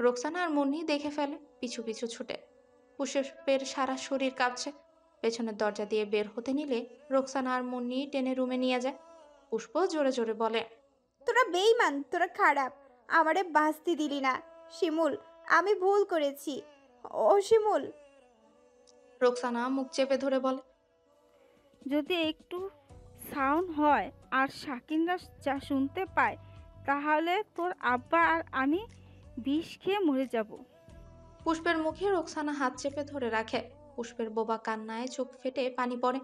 রোকসানা আর মুন্নি দেখে ফেলে, পিছু পিছু ছুটে। পুষ্পের সারা শরীর কাঁপছে। পেছনের দরজা দিয়ে বের হতে নিলে রোকসানা আর মুন্নি টেনে রুমে নিয়ে যায়। পুষ্প জোরে জোরে বলে, তোরা বেইমান, তোরা খারাপ, আমারে বাঁচতে দিলি না। শিমুল, আমি ভুল করেছি। ও শিমুল। রোকসানা মুখ চেপে ধরে বলে, যদি একটু সাউন্ড হয় আর শাকিনরা যা শুনতে পায়, তাহলে তোর আব্বা আর আমি বিষ খেয়ে মরে যাব। পুষ্পের মুখে রোকসানা হাত চেপে ধরে রাখে। পুষ্পের বোবা কান্নায় চোখ ফেটে পানি পড়ে।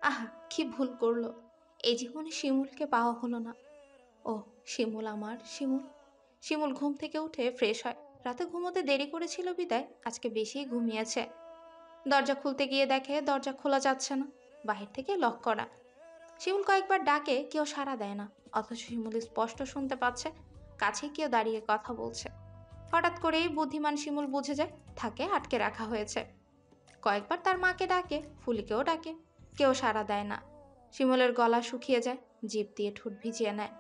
আহা, কি ভুল করলো! এই জীবনে শিমুলকে পাওয়া হলো না। ও শিমুল, আমার শিমুল। শিমুল ঘুম থেকে উঠে ফ্রেশ হয়। রাতে ঘুমোতে দেরি করেছিল বিদায় আজকে বেশি ঘুমিয়েছে। দরজা খুলতে গিয়ে দেখে দরজা খোলা যাচ্ছে না, বাহির থেকে লক করা। শিমুল কয়েকবার ডাকে, কেউ সাড়া দেয় না। অথচ শিমুল স্পষ্ট শুনতে পাচ্ছে কাছে কেউ দাঁড়িয়ে কথা বলছে। হঠাৎ করেই বুদ্ধিমান শিমুল বুঝে যায় তাকে আটকে রাখা হয়েছে। কয়েকবার তার মাকে ডাকে, ফুলিকেও ডাকে, কেউ সাড়া দেয় না। শিমুলের গলা শুকিয়ে যায়, জিভ দিয়ে ঠোঁট ভিজিয়ে নেয়।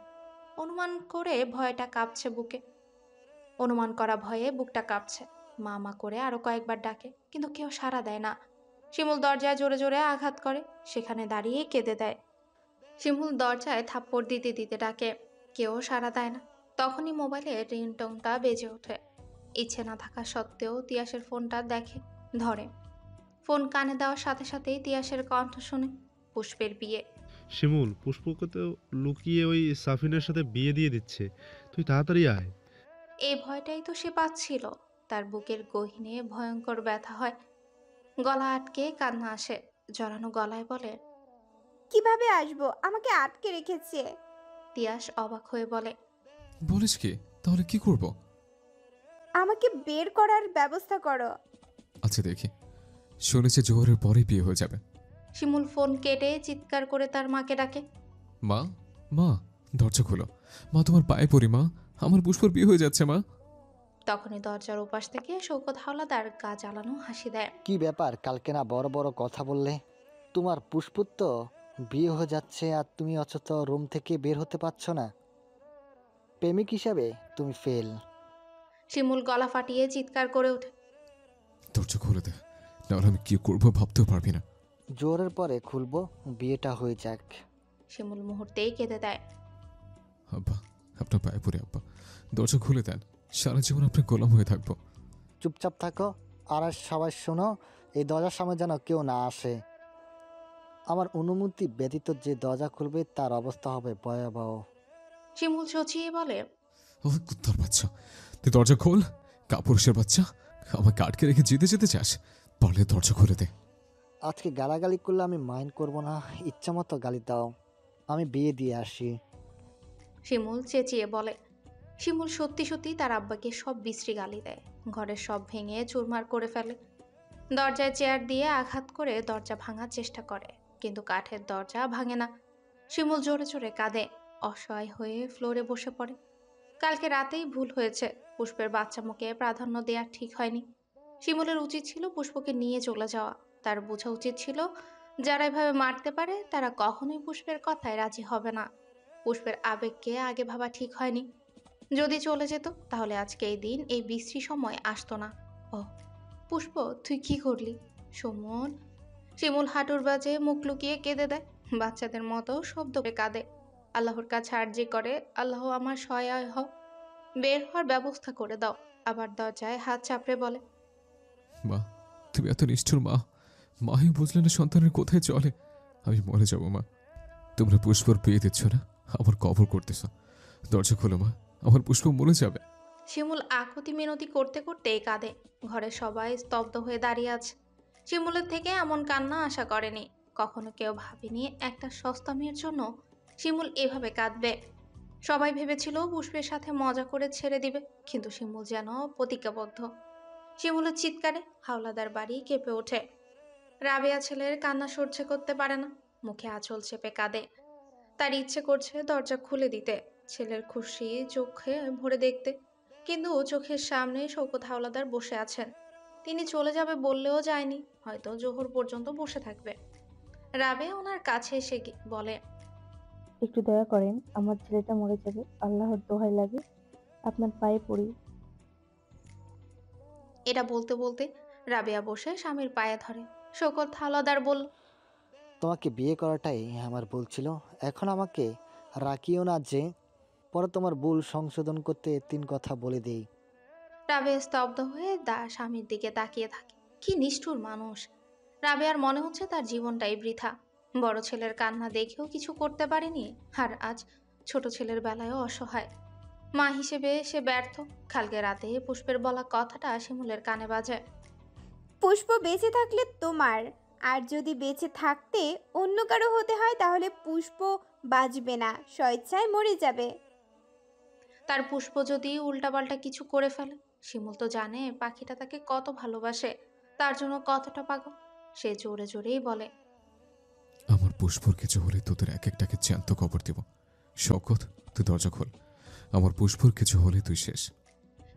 অনুমান করে ভয়টা কাঁপছে বুকে। অনুমান করা ভয়ে বুকটা কাঁপছে। মা মা করে আরো কয়েকবার ডাকে, কিন্তু কেউ সাড়া দেয় না। শিমুল দরজায় জোরে জোরে আঘাত করে, সেখানে দাঁড়িয়ে কেঁদে দেয়। শিমুল দরজায় থাপ্পড় দিতে দিতে ডাকে, কেউ সাড়া দেয় না। তখনই মোবাইলে রিংটোনটা বেজে ওঠে। ইচ্ছে না থাকা সত্ত্বেও তিয়াসের ফোনটা দেখে, ধরে। ফোন কানে দেওয়ার সাথে সাথেই তিয়াসের কণ্ঠ শুনে, পুষ্পের বিয়ে। শিমুল, পুষ্পকে তো লুকিয়ে ওই সাফিনের সাথে বিয়ে দিয়ে দিচ্ছে। তুই তাড়াতাড়ি আয়। এই ভয়টাই তো সে পাচ্ছিল। তার বুকের গহীনে ভয়ঙ্কর ব্যথা হয়। গলা আটকে কান্না আসে। জড়ানো গলায় বলে, কিভাবে আসবো? আমাকে আটকে রেখেছে। তিয়াস অবাক হয়ে বলে, বলিস কি? তাহলে কি করব? আমাকে বের করার ব্যবস্থা করো। আচ্ছা দেখি। শুনেছি জোহরের পরেই বিয়ে হয়ে যাবে। শিমুল ফোন কেটে চিৎকার করে তার মাকে ডাকে। মা, মা, দরজা খোলো। মা, তোমার পায়ে পড়ি মা। আমার পুষ্পর বিয়ে হয়ে যাচ্ছে মা। তখনই দরজার ওপাশ থেকে শৌকত হাওলাদার গা জ্বালানো হাসি দেয়। কি ব্যাপার, কালকে না বড় বড় কথা বললে? তোমার পুষ্পুত্র বিয়ে হয়ে যাচ্ছে আর তুমি অথচ রুম থেকে বের হতে পারছো না। প্রেমিক হিসাবে তুমি ফেল। শিমুল গলা ফাটিয়ে চিৎকার করে ওঠে, দরজা খুলে দে, নাহলে আমি কি করবো ভাবতেও পারবি না। জোরের পরে খুলবো, বিয়েটা হয়ে যাক। শিমুল মুহূর্তেই কেঁদে দেয়। আব্বা, আপনার পায়ে পড়ি আব্বা। দরজা খুলে দেন, সারা জীবন আপনার গোলাম হয়ে থাকবো। চুপচাপ থাকো আর সবাই শোনো, এই দরজার সামনে যেন কেউ না আসে। আমার অনুমতি ব্যতীত যে দরজা খুলবে তার অবস্থা হবে ভয়াবহ। শিমুল চচিয়ে বলে, ও কুত্তার বাচ্চা, তুই দরজা খোল। কাপুরুষের বাচ্চা, আমাকে আটকে রেখে যেতে যেতে চাস? পারলে দরজা খুলে দে। আজকে গালাগালি করলে আমি মাইন্ড করব না, ইচ্ছা মতো গালি দাও, আমি বিয়ে দিয়ে আসি। শিমুল চেঁচিয়ে বলে। শিমুল সত্যি সত্যি তার আব্বাকে সব বিশ্রী গালি দেয়। ঘরের সব ভেঙে চুরমার করে ফেলে। দরজায় চেয়ার দিয়ে আঘাত করে দরজা ভাঙার চেষ্টা করে, কিন্তু কাঠের দরজা ভাঙে না। শিমুল জোরে জোরে কাঁদে, অসহায় হয়ে ফ্লোরে বসে পড়ে। কালকে রাতেই ভুল হয়েছে। পুষ্পের বাচ্চা মুখে প্রাধান্য দেওয়া ঠিক হয়নি। শিমুলের উচিত ছিল পুষ্পকে নিয়ে চলে যাওয়া। তার বোঝা উচিত ছিল যারা এভাবে মারতে পারে তারা কখনোই পুষ্পের কথায় রাজি হবে না। পুষ্পের আবেগকে আগে ভাবা ঠিক হয়নি। যদি চলে যেত তাহলে আজকে এই দিন, এই বিশ্রী সময় আসতো না। ও পুষ্প, তুই কি করলি? সুমন। শিমুল হাঁটুর বাজে মুখ লুকিয়ে কেঁদে দেয়, বাচ্চাদের মতো শব্দ করে কাঁদে। আল্লাহর কাছে আর্জি করে, আল্লাহ আমার সহায় হও, বের হওয়ার ব্যবস্থা করে দাও। আবার দরজায় হাত চাপড়ে বলে, মা, তুমি এত নিষ্ঠুর মা। মাই বুঝলে না সন্তানের কোথায় চলে। আমি মরে যাবো মা। তোমরা পুষ্পর বিয়ে দিচ্ছ না, আমার কবর করতেছ। দরজা খোলো মা, আমার পুষ্প মরে যাবে। শিমুল আকুতি মিনতি করতে করতে কাঁদে। ঘরে সবাই স্তব্ধ হয়ে দাঁড়িয়ে আছে। শিমুলের থেকে এমন কান্না আশা করেনি। কখনো কেউ ভাবেনি একটা সস্তা মেয়ের জন্য শিমুল এভাবে কাঁদবে। সবাই ভেবেছিল পুষ্পের সাথে মজা করে ছেড়ে দিবে, কিন্তু শিমুল যেন প্রতিজ্ঞাবদ্ধ। শিমুলের চিৎকারে হাওলাদার বাড়ি কেঁপে ওঠে। রাবেয়া ছেলের কান্না সহ্য করতে পারে না, মুখে আঁচল চেপে কাঁদে। তার ইচ্ছে করছে দরজা খুলে দিতে, ছেলের খুশি চোখে ভরে দেখতে, কিন্তু চোখের সামনে শওকত হাওলাদার বসে আছেন। তিনি চলে যাবে বললেও যায়নি, হয়তো জোহর পর্যন্ত বসে থাকবে। রাবেয়া ওনার কাছে এসে বলে, একটু দয়া করেন, আমার ছেলেটা মরে যাবে, আল্লাহর দোহাই লাগে, আপনার পায়ে পড়ি। এটা বলতে বলতে রাবেয়া বসে স্বামীর পায়ে ধরে। শওকত হাওলাদার বলল, তোমাকে বিয়ে করাটাই আমার ভুল ছিল। এখন আমাকে রাখিও না যে পরে তোমার ভুল সংশোধন করতে 3 কথা বলে দেই। রাবেয়া স্তব্ধ হয়ে স্বামীর দিকে তাকিয়ে থাকে। কি নিষ্ঠুর মানুষ! রাবেয়ার মনে হচ্ছে তার জীবনটাই বৃথা। বড় ছেলের কান্না দেখেও কিছু করতে পারেনি, আর আজ ছোট ছেলের বেলায়ও অসহায়। মা হিসেবে সে ব্যর্থ। কালকে রাতে পুষ্পের বলা কথাটা শিমুলের কানে বাজে। পুষ্প বেঁচে থাকলে তোমার, আর যদি বেঁচে থাকতে অন্য কারো হতে হয় তাহলে পুষ্প বাঁচবে না, স্বেচ্ছায় মরে যাবে। তার পুষ্প যদি উল্টাপাল্টা কিছু করে ফেলে? শিমুল তো জানে পাখিটা তাকে কত ভালোবাসে, তার জন্য কতটা পাগল। সে জোরে জোরেই বলে, আমার পুষ্পর কিছু হলে তোদের এক একটাকে জ্যান্ত কবর দিব। শওকত, তুই দরজা খোল। আমার পুষ্পর কিছু হলে তুই শেষ।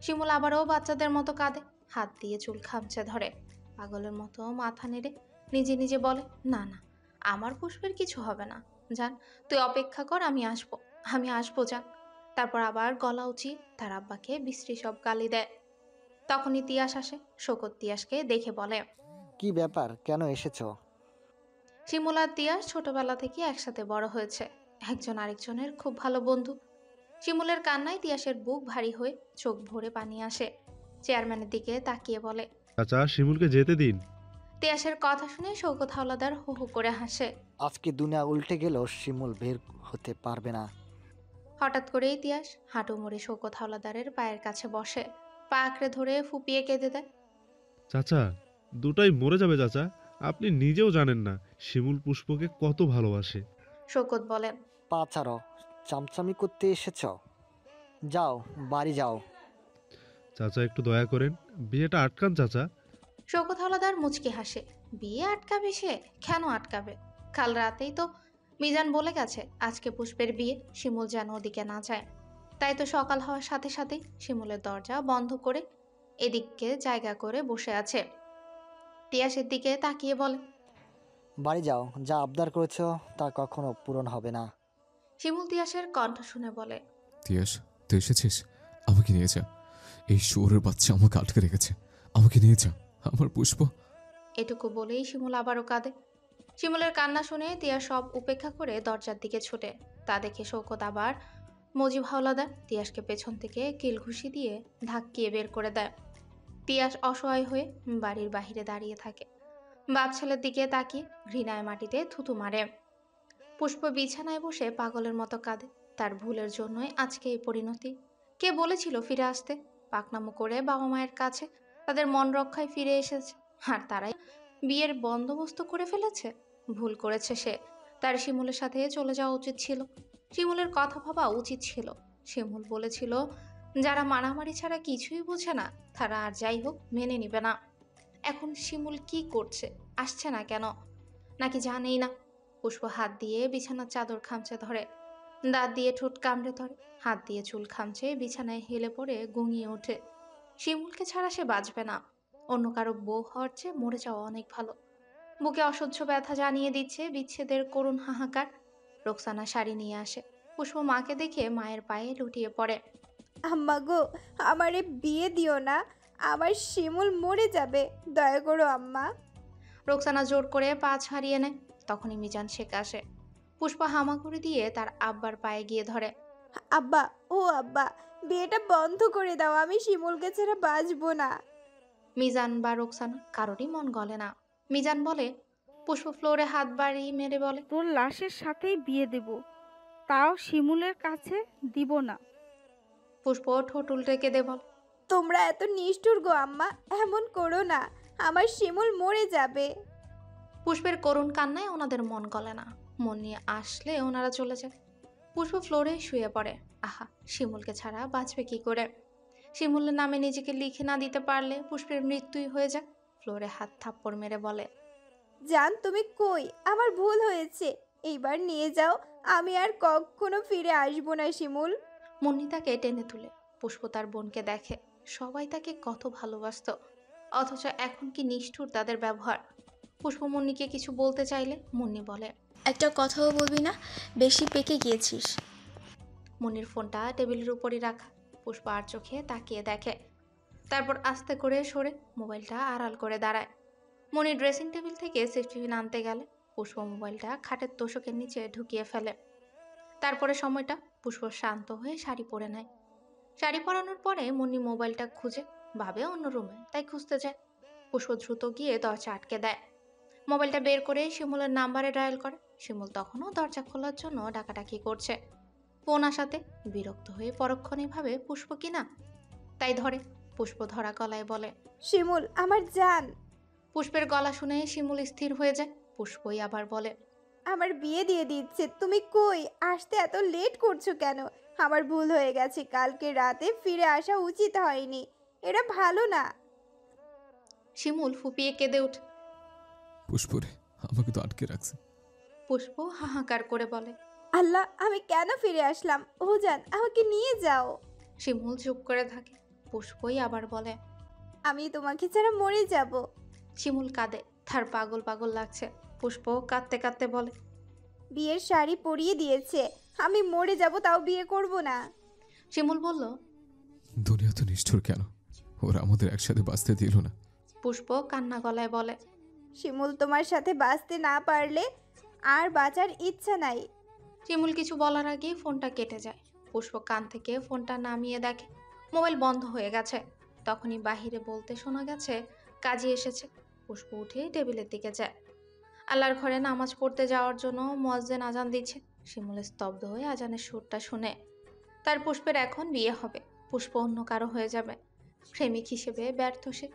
শিমুল আবারও বাচ্চাদের মতো কাঁদে, হাত দিয়ে চুল খামচে ধরে, পাগলের মতো মাথা নেড়ে নিজে নিজে বলে, না না, আমার পুষ্পের কিছু হবে না। জান, তুই অপেক্ষা কর, আমি আসবো জান। তারপর আবার গলা উঁচি তার আব্বাকে বিশ্রী সব গালি দেয়। তখনই তিয়াস আসে। শওকত তিয়াসকে দেখে বলে, কি ব্যাপার, কেন এসেছো? শিমুল আর তিয়াস ছোটবেলা থেকে একসাথে বড় হয়েছে, একজন আরেকজনের খুব ভালো বন্ধু। শিমুলের কান্নায় তিয়াসের বুক ভারী হয়ে চোখ ভরে পানি আসে। চেয়ারম্যানের দিকে তাকিয়ে বলে, চাচা, শিমুলকে যেতে দিন। তিয়াসের কথা শুনে শওকত হাওলাদার হু হু করে হাসে। আজকে দুনিয়া উল্টে গেলেও শিমুল বের হতে পারবে না। হঠাৎ করেই তিয়াস হাঁটু মুড়ে শওকত হাওলাদারের পায়ের কাছে বসে, পা আঁকড়ে ধরে ফুপিয়ে কেঁদে দেয়। চাচা, দুটাই মরে যাবে চাচা। আপনি নিজেও জানেন না শিমুল পুষ্পকে কত ভালোবাসে। শওকত বলেন, পা ছাড়ো, চামচামি করতে এসেছো? যাও, বাড়ি যাও। চাচা, একটু দয়া করেন, বিয়েটা আটকান চাচা। শওকত হাওলাদার মুচকি হাসে। বিয়ে আটকাবে সে? কেন আটকাবে? কাল রাতেই তো মিজান বলে গেছে আজকে পুষ্পের বিয়ে, শিমুল যেন ওদিকে না যায়। তাই তো সকাল হওয়ার সাথে সাথেই শিমুলের দরজা বন্ধ করে এদিককে জায়গা করে বসে আছে। তিয়াসের দিকে তাকিয়ে বলে, বাড়ি যাও, যা আবদার করেছো তা কখনো পূরণ হবে না। শিমুল তিয়াসের কণ্ঠ শুনে বলে, তিয়াস, তুই এসেছিস? আমাকে নিয়ে যা। এই শুয়োরের বাচ্চা আমাকে আটকে রেখেছে। আমাকে নিয়ে যা। আমার পুষ্প। এটুকু বলেই শিমুল আবারও কাঁদে। শিমুলের কান্না শুনে তিয়া সব উপেক্ষা করে দরজার দিকে ছুটে। তা দেখে শওকত আবার মজিব হাওলাদার তিয়াসকে পেছন থেকে কিল ঘুষি দিয়ে ধাক্কিয়ে বের করে দেয়। তিয়াস অসহায় হয়ে বাড়ির বাহিরে দাঁড়িয়ে থাকে, বাপ ছেলের দিকে তাকিয়ে ঘৃণায় মাটিতে থুতু মারে। পুষ্প বিছানায় বসে পাগলের মতো কাঁদে। তার ভুলের জন্যই আজকে এই পরিণতি। কে বলেছিল ফিরে আসতে? পাকনামো করে বাবা মায়ের কাছে তাদের মন রক্ষায় ফিরে এসেছে, আর তারাই বিয়ের বন্দোবস্ত করে ফেলেছে। ভুল করেছে সে। তার শিমুলের সাথে চলে যাওয়া উচিত ছিল। শিমুলের কথা ভাবা উচিত ছিল। শিমুল বলেছিল, যারা মারামারি ছাড়া কিছুই বোঝে না তারা আর যাই হোক মেনে নিবে না। এখন শিমুল কি করছে? আসছে না কেন? নাকি জানেই না? পুষ্প হাত দিয়ে বিছানার চাদর খামচে ধরে, দাঁত দিয়ে ঠোঁট কামড়ে ধরে, হাত দিয়ে চুল খামচে বিছানায় হেলে পড়ে গুঙিয়ে ওঠে। শিমুলকে ছাড়া সে বাঁচবে না। অন্য কারো বউ হওয়ার চেয়ে মরে যাওয়া অনেক ভালো। বুকে অসহ্য ব্যথা জানিয়ে দিচ্ছে বিচ্ছেদের করুণ হাহাকার। রোকসানা শাড়ি নিয়ে আসে। পুষ্প মাকে দেখে মায়ের পায়ে লুটিয়ে পড়ে। আম্মা গো, আমারে বিয়ে দিও না, আমার শিমুল মরে যাবে, দয়া করো আম্মা। রোকসানা জোর করে পা ছাড়িয়ে নেয়। তখনই মিজান শেখ আসে। পুষ্প হামাগুড়ি দিয়ে তার আব্বার পায়ে গিয়ে ধরে। আব্বা, ও আব্বা, বিয়েটা বন্ধ করে দাও, আমি শিমুলকে ছাড়া বাঁচবো না। মিজান বা রোকসানা কারোরই মন গলে না। মিজান বলে, পুষ্প ফ্লোরে হাত বাড়ি মেরে বলে, তোর লাশের সাথেই বিয়ে দেব, তাও শিমুলের কাছে দিব না। পুষ্প ঠোঁট উল্টে কেঁদে বলে, তোমরা এত নিষ্ঠুর গো আম্মা, এমন করো না, আমার শিমুল মরে যাবে। পুষ্পের করুণ কান্নায় ওনাদের মন গলে না। মন নিয়ে আসলে ওনারা চলে যায়। পুষ্প ফ্লোরে শুয়ে পড়ে। আহা, শিমুলকে ছাড়া বাঁচবে কি করে? শিমুলের নামে নিজেকে লিখে না দিতে পারলে পুষ্পের মৃত্যুই হয়ে যায়। ফ্লোরে হাত থাপ্পড় মেরে বলে, জান তুমি কই, আমার ভুল হয়েছে, এইবার নিয়ে যাও, আমি আর কখনো ফিরে আসবো না শিমুল। মুন্নি তাকে টেনে তুলে। পুষ্প তার বোনকে দেখে। সবাই তাকে কত ভালোবাসতো, অথচ এখন কি নিষ্ঠুর তাদের ব্যবহার। পুষ্প মুন্নিকে কিছু বলতে চাইলে মুন্নি বলে, একটা কথাও বলবি না, বেশি পেকে গিয়েছিস। মুন্নির ফোনটা টেবিলের উপরই রাখা। পুষ্প আর চোখে তাকিয়ে দেখে তারপর আস্তে করে সরে মোবাইলটা আড়াল করে দাঁড়ায়। মনি ড্রেসিং টেবিল থেকে সেফটি পিন আনতে গেলে পুষ্প মোবাইলটা খাটের তোষকের নিচে ঢুকিয়ে ফেলে। তারপরে সময়টা পুষ্প শান্ত হয়ে শাড়ি পরে নেয়। শাড়ি পরানোর পরে মনি মোবাইলটা খুঁজে ভাবে অন্য রুমে, তাই খুঁজতে যায়। পুষ্প দ্রুত গিয়ে দরজা আটকে দেয়। মোবাইলটা বের করে শিমুলের নাম্বারে ডায়াল করে। শিমুল তখনও দরজা খোলার জন্য ডাকাডাকি করছে। ফোন আসাতে বিরক্ত হয়ে পরক্ষণে ভাবে পুষ্প কিনা, তাই ধরে। পুষ্প ধরা গলায় বলে, শিমুল আমার জান। পুষ্পের গলা শুনে শিমুল স্থির হয়ে যায়। পুষ্পই আবার বলে, আমার বিয়ে দিয়ে দিচ্ছে, তুমি কই? আসতে এত লেট করছো কেন? আমার ভুল হয়ে গেছে, কালকে রাতে ফিরে আসা উচিত হয়নি, এটা ভালো না। শিমুল ফুপিয়ে কেঁদে ওঠে। পুষ্পরে আমাকে তো আটকে রাখছে। পুষ্প হাহাকার করে বলে, আল্লাহ, আমি কেন ফিরে আসলাম? ও জান, আমাকে নিয়ে যাও। শিমুল চুপ করে থাকে। পুষ্পই আবার বলে, আমি তোমাকে ছাড়া মরে যাব। শিমুল কাঁদে, তার পাগল পাগল লাগছে। পুষ্প কাঁদতে কাঁদতে বলে, বিয়ের শাড়ি পরিয়ে দিয়েছে, আমি মরে যাব তাও বিয়ে করব না। শিমুল বলল, দুনিয়া তো নিষ্ঠুর কেন, ওরা আমাদের একসাথে বাঁচতে দিল না। পুষ্প কান্না গলায় বলে, শিমুল, তোমার সাথে বাঁচতে না পারলে আর বাঁচার ইচ্ছা নাই। শিমুল কিছু বলার আগেই ফোনটা কেটে যায়। পুষ্প কান থেকে ফোনটা নামিয়ে দেখে মোবাইল বন্ধ হয়ে গেছে। তখনই বাহিরে বলতে শোনা গেছে কাজী এসেছে। পুষ্প উঠে টেবিলের দিকে যায়। আল্লাহর ঘরে নামাজ পড়তে যাওয়ার জন্য মুয়াজ্জিন আজান দিচ্ছে। শিমুল স্তব্ধ হয়ে আজানের সুরটা শুনে। তার পুষ্পের এখন বিয়ে হবে, পুষ্প অন্য কারো হয়ে যাবে। প্রেমিক হিসেবে ব্যর্থ সে।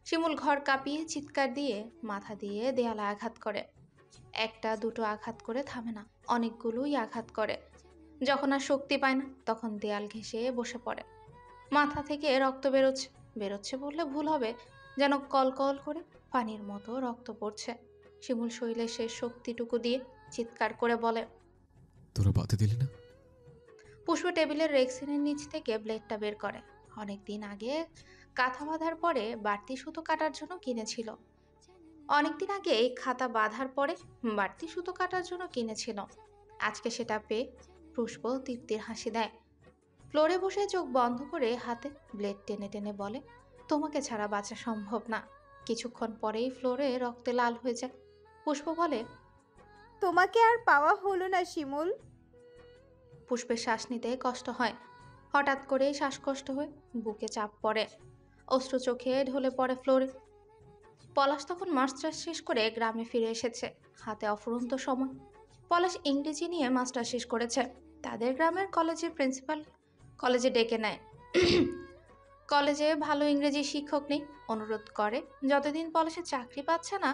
শিমুল ঘর কাঁপিয়ে চিৎকার দিয়ে মাথা দিয়ে দেয়ালে আঘাত করে। একটা দুটো আঘাত করে থামে না, অনেকগুলোই আঘাত করে। যখন আর শক্তি পায় না তখন দেয়াল ঘেঁষে বসে পড়ে। মাথা থেকে রক্ত বেরোচ্ছে, বেরোচ্ছে বললে ভুল হবে, যেন কলকল করে পানির মতো রক্ত পড়ছে। শিমুল শরীরে শেষ শক্তিটুকু দিয়ে চিৎকার করে বলে, তোরা বাধা দিলি না? পুষ্প টেবিলের রেক্সিনের নিচ থেকে ব্লেডটা বের করে। অনেক দিন আগে কাঁথা বাঁধার পরে বাড়তি সুতো কাটার জন্য কিনেছিল। অনেকদিন আগে এই খাতা বাঁধার পরে বাড়তি সুতো কাটার জন্য কিনেছিল। আজকে সেটা পেয়ে পুষ্প তৃপ্তির হাসি দেয়। ফ্লোরে বসে চোখ বন্ধ করে হাতে ব্লেড টেনে টেনে বলে, তোমাকে ছাড়া বাঁচা সম্ভব না। কিছুক্ষণ পরেই ফ্লোরে রক্তে লাল হয়ে যায়। পুষ্প বলে, তোমাকে আর পাওয়া হলো না শিমুল। পুষ্পের শ্বাস নিতে কষ্ট হয়। হঠাৎ করেই শ্বাসকষ্ট হয়ে বুকে চাপ পড়ে। অশ্রু চোখে ঢলে পড়ে ফ্লোরে। পলাশ তখন মাস্টার্স শেষ করে গ্রামে ফিরে এসেছে। হাতে অফুরন্ত সময়। পলাশ ইংরেজি নিয়ে মাস্টার শেষ করেছে। তাদের গ্রামের কলেজের প্রিন্সিপাল কলেজে ডেকে নেয়। কলেজে ভালো ইংরেজি শিক্ষক নেই। অনুরোধ করে যতদিন পলাশের চাকরি পাচ্ছে না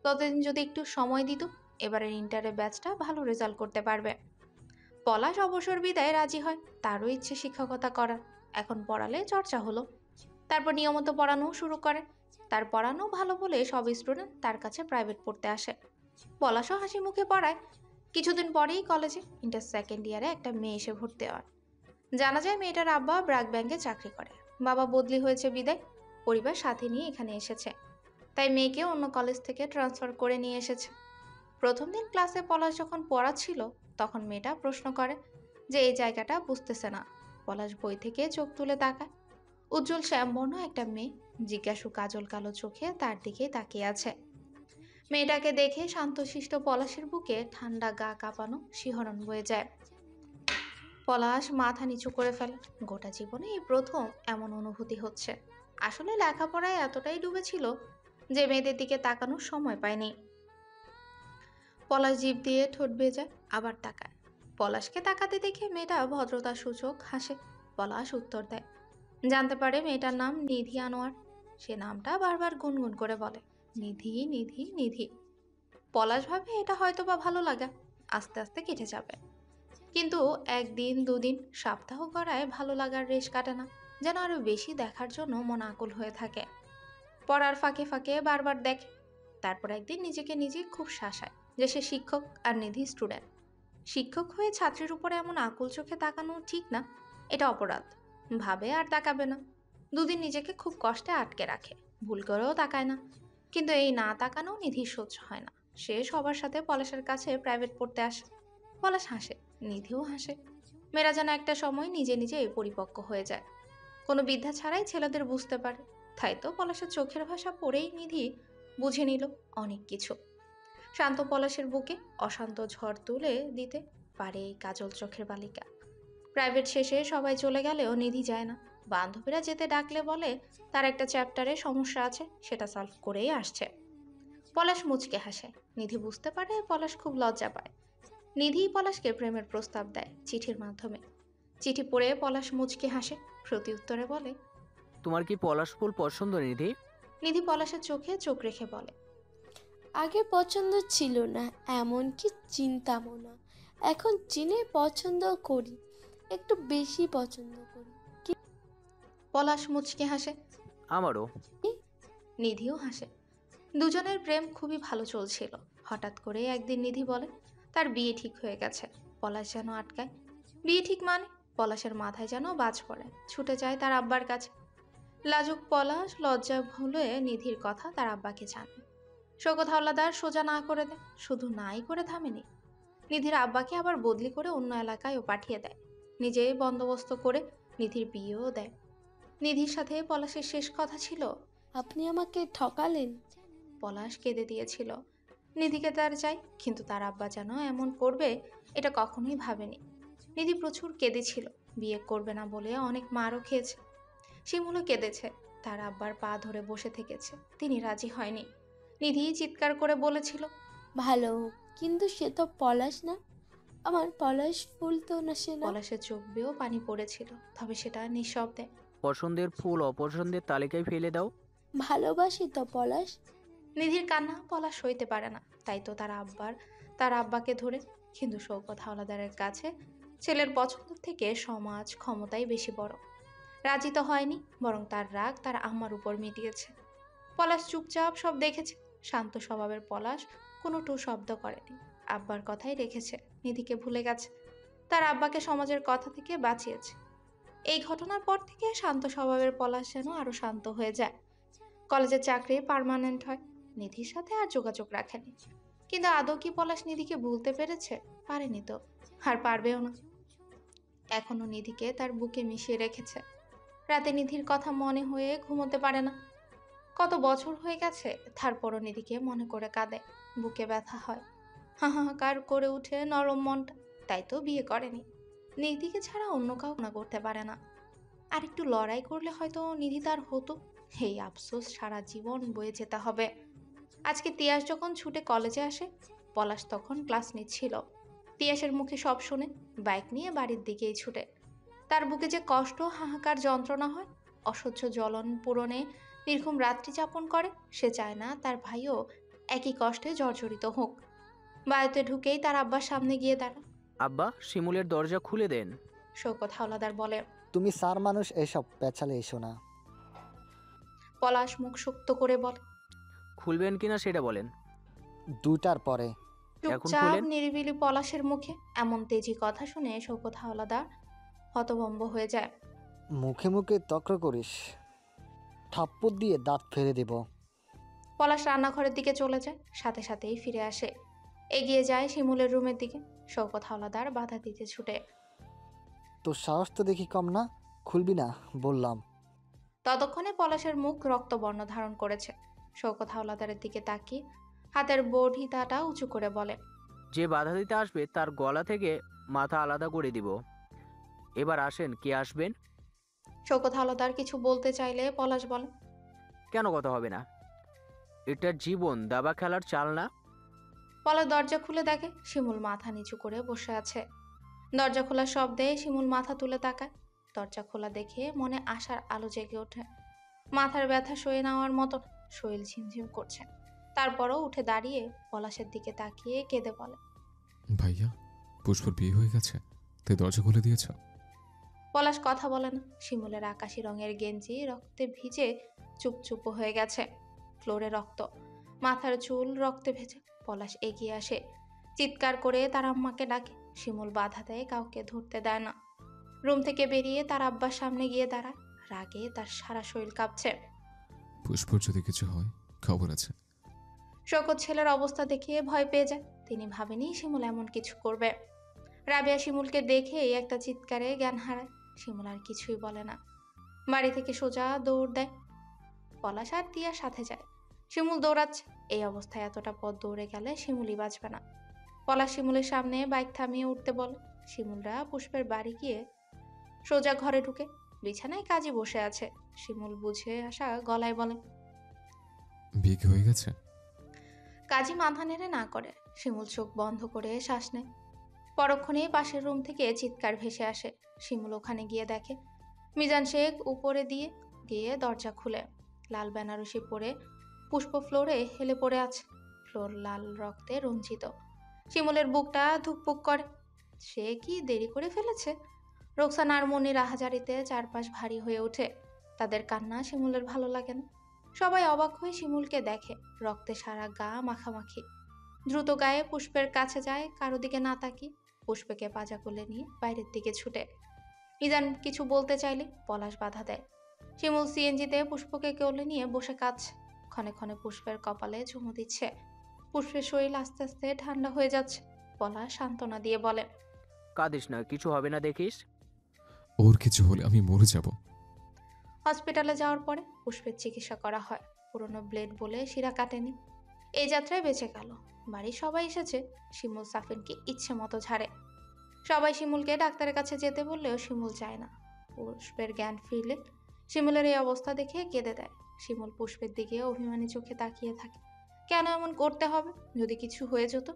ততদিন যদি একটু সময় দিত, এবারের ইন্টারের ব্যাচটা ভালো রেজাল্ট করতে পারবে। পলাশ অবসর বিদায় রাজি হয়। তারও ইচ্ছে শিক্ষকতা করার। এখন পড়ালে চর্চা হলো। তারপর নিয়মিত পড়ানো শুরু করে। তার পড়ানো ভালো বলে সব স্টুডেন্ট তার কাছে প্রাইভেট পড়তে আসে। পলাশও হাসি মুখে পড়ায়। কিছুদিন পরেই কলেজে ইন্টার সেকেন্ড ইয়ারে একটা মেয়ে এসে ভর্তি হয়। জানা যায় মেয়েটার আব্বা ব্র্যাক ব্যাংকে চাকরি করে। বাবা বদলি হয়েছে বিদায় পরিবার সাথে নিয়ে এখানে এসেছে। তাই মেয়েকে অন্য কলেজ থেকে ট্রান্সফার করে নিয়ে এসেছে। প্রথম দিন ক্লাসে পলাশ যখন পড়াচ্ছিল তখন মেয়েটা প্রশ্ন করে যে এই জায়গাটা বুঝতেছে না। পলাশ বই থেকে চোখ তুলে তাকায়। উজ্জ্বল শ্যামবর্ণ একটা মেয়ে জিজ্ঞাসু কাজল কালো চোখে তার দিকে তাকিয়ে আছে। মেয়েটাকে দেখে শান্তশিষ্ট পলাশের বুকে ঠান্ডা গা কাঁপানো শিহরণ বয়ে যায়। পলাশ মাথা নিচু করে ফেলে। গোটা জীবনে এই প্রথম এমন অনুভূতি হচ্ছে। আসলে লেখাপড়ায় এতটাই ডুবেছিল যে মেয়েদের দিকে তাকানোর সময় পায়নি। পলাশ জিভ দিয়ে ঠোঁট ভেজায়, আবার তাকায়। পলাশকে তাকাতে দেখে মেয়েটা ভদ্রতা সূচক হাসে। পলাশ উত্তর দেয়। জানতে পারে মেয়েটার নাম নিধি আনোয়ার। সে নামটা বারবার গুনগুন করে বলে, নিধি নিধি নিধি। পলাশ ভাবে এটা হয়তো বা ভালো লাগা, আস্তে আস্তে কেটে যাবে। কিন্তু একদিন দুদিন সপ্তাহ গড়ায় ভালো লাগার রেশ কাটে না, যেন আরো বেশি দেখার জন্য মন আকুল হয়ে থাকে। পড়ার ফাঁকে ফাঁকে বারবার দেখে। তারপর একদিন নিজেকে নিজে খুব শাসায় যে সে শিক্ষক আর নিধি স্টুডেন্ট। শিক্ষক হয়ে ছাত্রীর উপরে এমন আকুল চোখে তাকানো ঠিক না, এটা অপরাধ। ভাবে আর তাকাবে না। দুদিন নিজেকে খুব কষ্টে আটকে রাখে, ভুল করেও তাকায় না। কিন্তু এই না তাকানো নিধির সহ্য হয় না। সে সবার সাথে পলাশের কাছে প্রাইভেট পড়তে আসে। পলাশ হাসে, নিধিও হাসে। মেয়েরা যেন একটা সময় নিজে নিজে পরিপক্ক হয়ে যায়। কোনো বিদ্যা ছাড়াই ছেলেদের বুঝতে পারে। তাই তো পলাশের চোখের ভাষা পড়েই নিধি বুঝে নিল অনেক কিছু। শান্ত পলাশের বুকে অশান্ত ঝড় তুলে দিতে পারে এই কাজল চোখের বালিকা। প্রাইভেট শেষে সবাই চলে গেলেও নিধি যায় না। বান্ধবীরা যেতে ডাকলে বলে তার একটা চ্যাপ্টারে সমস্যা আছে, সেটা সলভ করেই আসছে। পলাশ মুচকে হাসে। নিধি বুঝতে পারে পলাশ খুব লজ্জা পায়। নিধিই পলাশকে প্রেমের প্রস্তাব দেয় চিঠির মাধ্যমে। চিঠি পড়ে পলাশ মুচকে হাসে, প্রতি উত্তরে বলে, তোমার কি পলাশ ফুল পছন্দ নিধি? নিধি পলাশের চোখে চোখ রেখে বলে, আগে পছন্দ ছিল না, এমনকি চিনতামও না। এখন চিনে পছন্দ করি, একটু বেশি পছন্দ করি। পলাশ মুচকে হাসে। আমারও। নিধিও হাসে। দুজনের প্রেম খুবই ভালো চলছিল। হঠাৎ করে একদিন নিধি বলে তার বিয়ে ঠিক হয়ে গেছে। পলাশ যেন আটকায়। বিয়ে ঠিক মানে? পলাশের মাথায় যেন বাজ পড়ে, ছুটে যায় তার আব্বার কাছে। লাজুক পলাশ লজ্জা ভুলে নিধির কথা তার আব্বাকে জানায়। শওকত হাওলাদার সোজা না করে দেয়। শুধু নাই করে থামেনি, নিধির আব্বাকে আবার বদলি করে অন্য এলাকায়ও পাঠিয়ে দেয়। নিজেই বন্দোবস্ত করে নিধির বিয়েও দেয়। নিধির সাথে পলাশের শেষ কথা ছিল, আপনি আমাকে ঠকালেন। পলাশ কেঁদে দিয়েছিল। নিধিকে তার চাই, কিন্তু তার আব্বা যেন এমন করবে এটা কখনোই ভাবেনি। নিধি প্রচুর কেঁদেছিল। বিয়ে করবে না বলে অনেক মারও খেয়েছে। শিমুলও কেঁদেছে, তার আব্বার পা ধরে বসে থেকেছে, তিনি রাজি হয়নি। নিধি চিৎকার করে বলেছিল, ভালো হোক, কিন্তু সে তো পলাশ না, আমার পলাশ ফুল তো না সে না। পলাশের চোখ বেয়েও পানি পড়েছিল, তবে সেটা নিঃশব্দে। পছন্দের ফুল অপছন্দের তালিকায় ফেলে দাও। ভালোবাসি তো পলাশ। নিধির কান্না পলাশ সইতে পারে না, তাই তো তার আব্বাকে ধরে। কিন্তু শওকত হাওলাদারের কাছে ছেলের পছন্দ থেকে সমাজ ক্ষমতাই বেশি বড়। রাজি তো হয়নি, বরং তার রাগ তার আম্মার উপর মিটিয়েছে। পলাশ চুপচাপ সব দেখেছে। শান্ত স্বভাবের পলাশ কোনো টু শব্দ করেনি। আব্বার কথাই রেখেছে, নিধিকে ভুলে গেছে, তার আব্বাকে সমাজের কথা থেকে বাঁচিয়েছে। এই ঘটনার পর থেকে শান্ত স্বভাবের পলাশ যেন আরো শান্ত হয়ে যায়। কলেজের চাকরি পার্মানেন্ট হয়। নিধির সাথে আর যোগাযোগ রাখেনি। কিন্তু আদৌ কি পলাশ নিধিকে ভুলতে পেরেছে? পারেনি তো, আর পারবেও না। এখনো নিধিকে তার বুকে মিশিয়ে রেখেছে। রাতে নিধির কথা মনে হয়ে ঘুমোতে পারে না। কত বছর হয়ে গেছে, তারপরও নিধিকে মনে করে কাঁদে। বুকে ব্যথা হয়, হাহাকার করে উঠে নরম মনটা। তাই তো বিয়ে করেনি। নিধিকে ছাড়া অন্য কাউ না করতে পারে না। আর একটু লড়াই করলে হয়তো নিধি তার হতো। এই আফসোস সারা জীবন বয়ে যেতে হবে। আজকে তিয়াস যখন ছুটে কলেজে আসে, পলাশ তখন ক্লাস নিচ্ছিল। তিয়াসের মুখে সব শুনে বাইক নিয়ে বাড়ির দিকেই ছুটে। তার বুকে যে কষ্ট, হাহাকার, যন্ত্রণা হয়, অসহ্য জ্বলন পূরণে নির্ঘুম রাত্রি যাপন করে। সে চায় না তার ভাইও একই কষ্টে জর্জরিত হোক। বাড়িতে ঢুকেই তার আব্বার সামনে গিয়ে দাঁড়ায়। আব্বা, শিমুলের দরজা খুলে দেন। শওকত হাওলাদার বলে, তুমি স্যার মানুষ, এসব পেঁচালে এসো না। পলাশ মুখ শক্ত করে বলে, খুলবেন কিনা সেটা বলেন। 2টার পরে। এখন চুপচাপ খুলেন। নিরিবিলি পলাশের মুখে এমন তেজি কথা শুনে শওকত হাওলাদার হতভম্ব হয়ে যায়। মুখে মুখে তক্র করিস, থাপ্পড় দিয়ে দাঁত ফেলে দেব। পলাশ রান্নাঘরের দিকে চলে যায়, সাথে সাথেই ফিরে আসে। এগিয়ে যায় শিমুলের রুমের দিকে। শওকত হাওলাদার বাধা দিতে ছুটে। তোর সাহস তো দেখি কম না, খুলবি না বললাম। ততক্ষণে পলাশের মুখ রক্তবর্ণ ধারণ করেছে। শওকত হাওলাদারের দিকে তাকিয়ে হাতের বড়িটাটা উঁচু করে বলে, যে বাধা দিতে আসবে তার গলা থেকে মাথা আলাদা করে দিব। এবার আসেন, কে আসবেন? শওকত হাওলাদার কিছু বলতে চাইলে পলাশ বলে, কেন কথা হবে না? এটা জীবন দাবা খেলার চাল না। পলাশ দরজা খুলে দেখে শিমুল মাথা নিচু করে বসে আছে। দরজা খোলার শব্দে শিমুল মাথা তুলে তাকায়। দরজা খোলা দেখে মনে আশার আলো জেগে ওঠে। মাথার ব্যথা সয়ে নেওয়ার মতো শরীর ঝিমঝিম করছে। তারপরও উঠে দাঁড়িয়ে পলাশের দিকে তাকিয়ে কেঁদে বলে, ভাইয়া, পুষ্পর বিয়ে হয়ে গেছে, তাই দরজা খুলে দিয়েছ? পলাশ কথা বলে না। শিমুলের আকাশি রঙের গেঞ্জি রক্তে ভিজে চুপচুপ হয়ে গেছে। ফ্লোরে রক্ত, মাথার চুল রক্তে ভেজে। পলাশ এগিয়ে আসে, চিৎকার করে তার আম্মাকে ডাকে। শিমুল বাধা দেয়, কাউকে ধরতে দেয় না। রুম থেকে বেরিয়ে তার আব্বার সামনে গিয়ে দাঁড়ায়। রাগে তার সারা শরীর কাঁপছে। পুষ্পর যদি কিছু হয়, খবর আছে। শওকত ছেলের অবস্থা দেখে ভয় পেয়ে যায়। তিনি ভাবেনি শিমুল এমন কিছু করবে। রাবেয়া শিমুলকে দেখে একটা চিৎকারে জ্ঞান হারায়। শিমুল আর কিছুই বলে না। বাড়ি থেকে সোজা দৌড় দেয়। পলাশ আর তিয়ার সাথে যায়। শিমুল দৌড়াচ্ছে। এই অবস্থায় এতটা পথ দৌড়ে গেলে শিমুলই বাঁচবে না। পলাশ শিমুলের সামনে বাইক থামিয়ে উঠতে বলে। শিমুলরা পুষ্পের বাড়ি গিয়ে সোজা ঘরে ঢুকে। বিছানায় কাজী বসে আছে। শিমুল বুঝে আসা গলায় বলে, বিয়ে কি হয়ে গেছে? কাজী মাথা নেড়ে না করে। শিমুল চোখ বন্ধ করে শ্বাস নেয়। পরক্ষণে পাশের রুম থেকে চিৎকার ভেসে আসে। শিমুল ওখানে গিয়ে দেখে মিজান শেখ উপরে দিয়ে গিয়ে দরজা খুলে। লাল বেনারসি পরে পুষ্প ফ্লোরে হেলে পড়ে আছে। ফ্লোর লাল রক্তে রঞ্জিত। শিমুলের বুকটা ধুকপুক করে। সে কি দেরি করে ফেলেছে? রোকসানা আর মনির আহাজারিতে চারপাশ ভারী হয়ে ওঠে। তাদের কান্না শিমুলের ভালো লাগে না। সবাই অবাক হয়ে শিমুলকে দেখে। রক্তে সারা গা মাখামাখি। দ্রুত গায়ে পুষ্পের কাছে যায়, কারো দিকে না তাকিয়ে। পুষ্পকে পাজা কোলে নিয়ে বাইরের দিকে ছুটে। মিজান কিছু বলতে চাইলে পলাশ বাধা দেয়। শিমুল সিএনজিতে পুষ্পকে কোলে নিয়ে বসে কাঁদছে। ক্ষণে ক্ষণে পুষ্পের কপালে চুমু দিচ্ছে। পুষ্পের শরীর আস্তে আস্তে ঠান্ডা হয়ে যাচ্ছে। পলাশ সান্ত্বনা দিয়ে বলে, কাঁদিস না, কিছু হবে না দেখিস। ওর কিছু হলে আমি মরে যাব। হসপিটালে যাওয়ার পরে পুষ্পের চিকিৎসা করা হয়। পুরনো ব্লেড বলে শিরা কাটেনি। এই যাত্রায় বেঁচে গেল। বাড়ির সবাই এসেছে। শিমুল সাফিনকে ইচ্ছে মতো ঝাড়ে। সবাই শিমুলকে ডাক্তারের কাছে যেতে বললেও শিমুল চায় না। পুষ্পের জ্ঞান ফিরলে শিমুলের এই অবস্থা দেখে কেঁদে দেয়। শিমুল পুষ্পের দিকে অভিমানী চোখে তাকিয়ে থাকে। কেন এমন করতে হবে? যদি কিছু হয়ে যেত?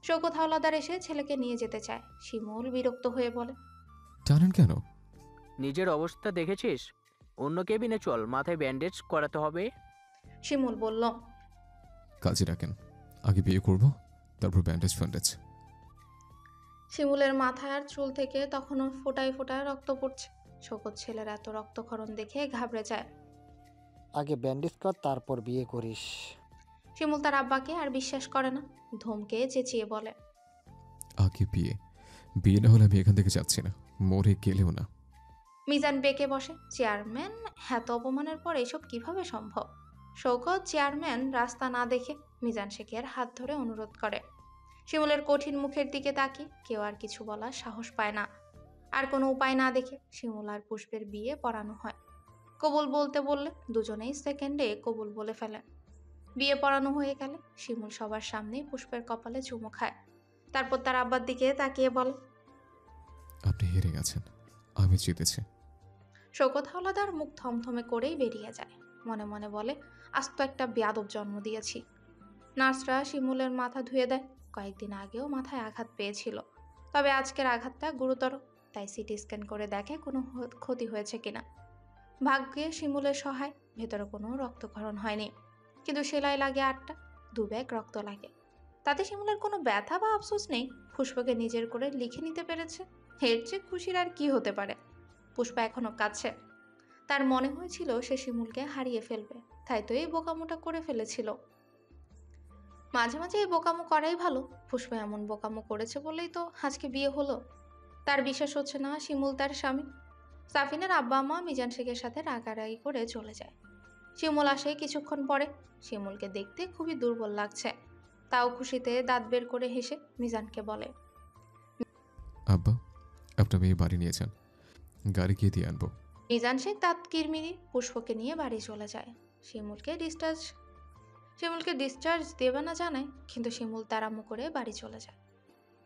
শওকত হাওলাদার এসে ছেলেকে নিয়ে যেতে চায়। শিমুল বিরক্ত হয়ে বলে, টানেন কেন? নিজের অবস্থা দেখেছিস? অন্য কেবিনে চল, মাথায় ব্যান্ডেজ করাতে হবে। শিমুল বলল, কাজে রাখেন, আগে বিয়ে করব, তারপর ব্যান্ডেজ ফ্যান্ডেজ। শিমুলের মাথায় আর চুল থেকে তখনও ফোঁটায় ফোঁটায় রক্ত পড়ছে। শওকত ছেলের এত রক্তক্ষরণ দেখে ঘাবড়ে যায়। আগে ব্যান্ডেজ কর, তারপর বিয়ে করিস। শিমুল তার আব্বাকে আর বিশ্বাস করে না। ধমকে চেঁচিয়ে বলে, আগে বিয়ে, বিয়ে না হলে আমি এখান থেকে যাচ্ছি না, মরে গেলেও না। মিজান বেঁকে বসে। চেয়ারম্যান, এত অপমানের পর এসব কিভাবে সম্ভব? শওকত চেয়ারম্যান রাস্তা না দেখে মিজান শেখের হাত ধরে অনুরোধ করে। শিমুলের কঠিন মুখের দিকে তাকিয়ে কেউ আর কিছু বলার সাহস পায় না। আর কোনো উপায় না দেখে শিমুল আর পুষ্পের বিয়ে পড়ানো হয়। কবুল বলতে বললে দুজনেই সেকেন্ডে কবুল বলে ফেলে। বিয়ে পড়ানো হয়ে গেলে শিমুল সবার সামনেই পুষ্পের কপালে চুমু খায়। তারপর তার আব্বার দিকে তাকিয়ে বলে, আপনি হেরে গেছেন, আমি জিতেছি। শওকত হাওলাদার মুখ থমথমে করেই বেরিয়ে যায়। মনে মনে বলে, আস্ত একটা বেয়াদব জন্ম দিয়েছি। নার্সরা শিমুলের মাথা ধুয়ে দেয়। কয়েকদিন আগেও মাথায় আঘাত পেয়েছিল, তবে আজকের আঘাতটা গুরুতর। তাই সিটি স্ক্যান করে দেখে কোনো ক্ষতি হয়েছে কিনা। ভাগ্যে শিমুলের সহায়, ভেতরে কোনো রক্তক্ষরণ হয়নি। কিন্তু সেলাই লাগে 8টা, 2 ব্যাগ রক্ত লাগে। তাতে শিমুলের কোনো ব্যথা বা আফসোস নেই। পুষ্পকে নিজের করে লিখে নিতে পেরেছে। এর চেয়ে খুশির আর কি হতে পারে? পুষ্প এখনো কাঁদছে। তার মনে হয়েছিল সে শিমুলকে হারিয়ে ফেলবে, তাই তো এই বোকামোটা করে ফেলেছিল। মাঝে মাঝে এই বোকামো করাই ভালো। পুষ্প এমন বোকামো করেছে বলেই তো আজকে বিয়ে হলো। তার বিশ্বাস হচ্ছে না শিমুল তার স্বামী। সাফিনের আব্বা মা মিজান শেখের সাথে রাগারাগি করে চলে যায়। শিমুল আসে কিছুক্ষণ পরে। শিমুলকে দেখতে খুবই দুর্বল লাগছে। তাও খুশিতে দাঁত বের করে হেসে মিজানকে বলে, আব্বা, আপনার মেয়ে বাড়ি নিয়ে যান, গাড়ি গিয়ে দিয়ে আনবো। মিজান শেখ দাঁত কিরমিরি পুষ্পকে নিয়ে বাড়ি চলে যায়। শিমুলকে ডিসচার্জ দেবে না জানায়, কিন্তু শিমুল তাড়ামো করে বাড়ি চলে যায়।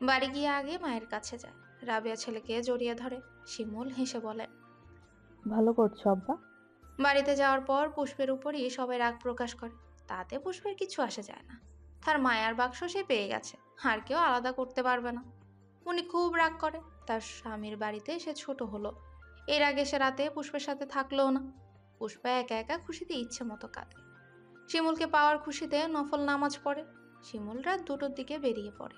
বাড়ি গিয়ে আগে মায়ের কাছে যায়। রাবেয়া ছেলেকে জড়িয়ে ধরে। শিমুল হেসে বলে, ভালো করছো আব্বা। বাড়িতে যাওয়ার পর পুষ্পের উপরই সবাই রাগ প্রকাশ করে। তাতে পুষ্পের কিছু আসে যায় না। তার মায়ার বাক্স সে পেয়ে গেছে, আর কেউ আলাদা করতে পারবে না। উনি খুব রাগ করে। তার স্বামীর বাড়িতে সে ছোট হলো। এর আগে সে রাতে পুষ্পের সাথে থাকলো না। পুষ্পা একা একা খুশিতে ইচ্ছে মতো কাঁদে। শিমুলকে পাওয়ার খুশিতে নফল নামাজ পড়ে। শিমুল রাত 2টোর দিকে বেরিয়ে পড়ে।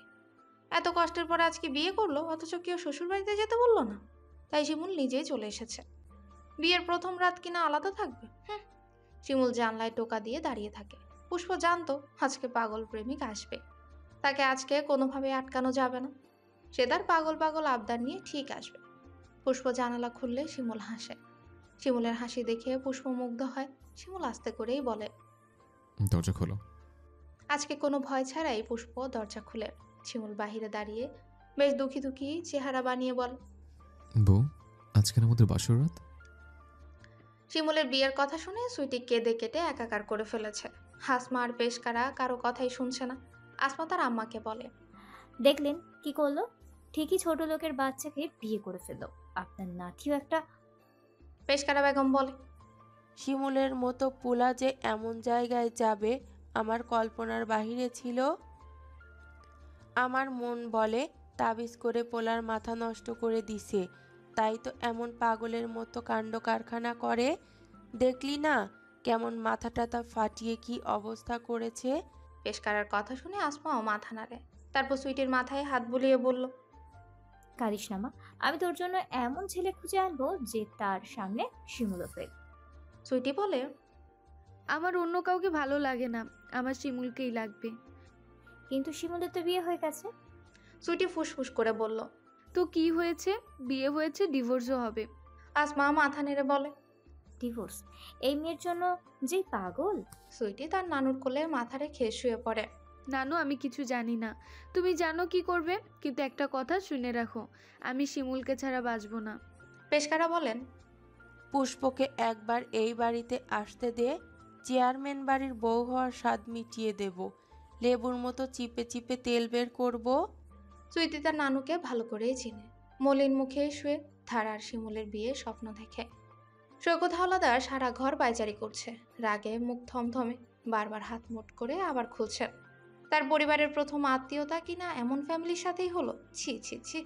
এত কষ্টের পরে আজকে বিয়ে করলো, অথচ কেউ শ্বশুর বাড়িতে যেতে বললো না। তাই শিমুল নিজেই চলে এসেছে। বিয়ের প্রথম রাত কিনা আলাদা থাকবে। শিমুল জানলায় টোকা দিয়ে দাঁড়িয়ে থাকে। পুষ্প জানতো আজকে পাগল প্রেমিক আসবে। তাকে আজকে কোনোভাবে আটকানো যাবে না। সে তার পাগল পাগল আবদার নিয়ে ঠিক আসবে। পুষ্প জানালা খুললে শিমুল হাসে। শিমুলের হাসি দেখে পুষ্প মুগ্ধ হয়। শিমুল আস্তে করেই বলে, দরজা খোলো। আজকে কোনো ভয় ছাড়াই পুষ্প দরজা খুলে। শিমুল বাহিরে দাঁড়িয়ে বেশ দুঃখী দুঃখী চেহারা বানিয়ে বলে, বউ, আজকের আমাদের বাসর রাত। শিমুলের বিয়ের কথা শুনে সুইটি কেঁদে কেটে একাকার করে ফেলেছে। হাসমা আর পেশকারা কারো কথাই শুনছে না। আসমা তার আম্মাকে বলে, দেখলেন কি করলো? ঠিকই ছোট লোকের বাচ্চাকে বিয়ে করে ফেললো। আপনার নাতিও একটা। পেশকারা বেগম বলে, শিমুলের মতো পোলা যে এমন জায়গায় যাবে আমার কল্পনার বাহিরে ছিল। আমার মন বলে তাবিজ করে পোলার মাথা নষ্ট করে দিছে, তাই তো এমন পাগলের মতো কাণ্ড কারখানা করে। দেখলি না কেমন মাথা টাথা ফাটিয়ে কি অবস্থা করেছে। পেশকারার কথা শুনে আসমাও মাথা নাড়ে। তারপর সুইটির মাথায় হাত বুলিয়ে বলল, কারিস না মা, আমি তোর জন্য এমন ছেলে খুঁজে আনবো যে তার সামনে শিমুলো ফেল। সুইটি বলে, আমার অন্য কাউকে ভালো লাগে না, আমার শিমুলকেই লাগবে। কিন্তু শিমুলের তো বিয়ে হয়ে গেছে। সুইটি ফুসফুস করে বলল, তো কি হয়েছে? বিয়ে হয়েছে, ডিভোর্সও হবে। আসমা মাথা নেড়ে বলে, ডিভোর্স? এই মেয়ের জন্য যেই পাগল। সুইটি তার নানুর কোলে মাথা রেখে শুয়ে পড়ে। নানু, আমি কিছু জানি না, তুমি জানো কি করবে, কিন্তু একটা কথা শুনে রাখো, আমি শিমুলকে ছাড়া বাঁচবো না। পেশকারা বলেন, পুষ্পকে একবার এই বাড়িতে আসতে দে, চেয়ারম্যান বাড়ির বউ হওয়ার স্বাদ মিটিয়ে দেব, লেবুর মতো চিপে চিপে তেল বের করব। সুইটি তার নানুকে ভালো করেই চিনে। মলিন মুখে শুয়ে ধারা আর শিমুলের বিয়ে স্বপ্ন দেখে। সৈকত হাওলাদার সারা ঘর পায়চারি করছে, রাগে মুখ থমথমে, বারবার হাত মুট করে আবার খুলছে। তার পরিবারের প্রথম আত্মীয়তা কিনা এমন ফ্যামিলির সাথেই হলো। ছি ছি ছি,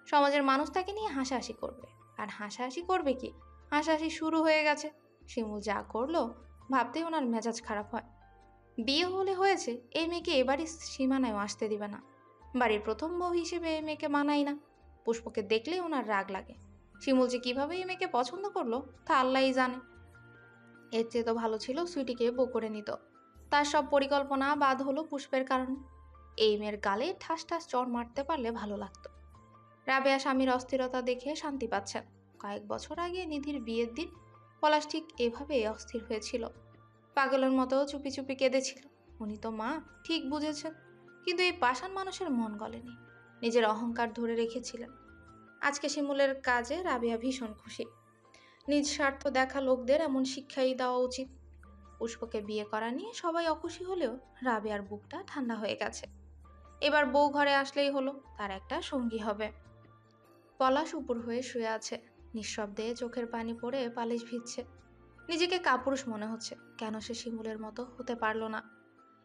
সমাজের মানুষ তাকে নিয়ে হাসাহাসি করবে। আর হাসাহাসি করবে কি, হাসাহাসি শুরু হয়ে গেছে। শিমুল যা করলো ভাবতেই ওনার মেজাজ খারাপ হয়। বিয়ে হলে হয়েছে, এই মেয়েকে এবারই সীমানায় আসতে দিবে না। বাড়ির প্রথম বউ হিসেবে এই মেয়েকে মানাই না। পুষ্পকে দেখলেই ওনার রাগ লাগে। শিমুল যে কিভাবে এই মেয়েকে পছন্দ করলো তা আল্লাহই জানে। এর চেয়ে তো ভালো ছিল সুইটিকে বউ করে নিত। তার সব পরিকল্পনা বাদ হলো পুষ্পের কারণে। এই মেয়ের গালে ঠাস ঠাস চড় মারতে পারলে ভালো লাগতো। রাবেয়া স্বামীর অস্থিরতা দেখে শান্তি পাচ্ছেন। কয়েক বছর আগে নিধির বিয়ের দিন পলাশ ঠিক এভাবে অস্থির হয়েছিল। পাগলের মতো চুপি চুপি কেঁদেছিল। উনি তো মা, ঠিক বুঝেছেন। কিন্তু এই পাষাণ মানুষের মন গলেনি, নিজের অহংকার ধরে রেখেছিলেন। আজকে শিমুলের কাজে রাবেয়া ভীষণ খুশি। নিজ স্বার্থ দেখা লোকদের এমন শিক্ষাই দেওয়া উচিত। পুষ্পকে বিয়ে করা নিয়ে সবাই অখুশি হলেও রাবেয়ার বুকটা ঠান্ডা হয়ে গেছে। এবার বউ ঘরে আসলেই হলো, তার একটা সঙ্গী হবে। পলাশ উপর হয়ে শুয়ে আছে, নিঃশব্দে চোখের পানি পড়ে পালিশ ভিজছে। নিজেকে কাপুরুষ মনে হচ্ছে। কেন সে শিমুলের মতো হতে পারল না?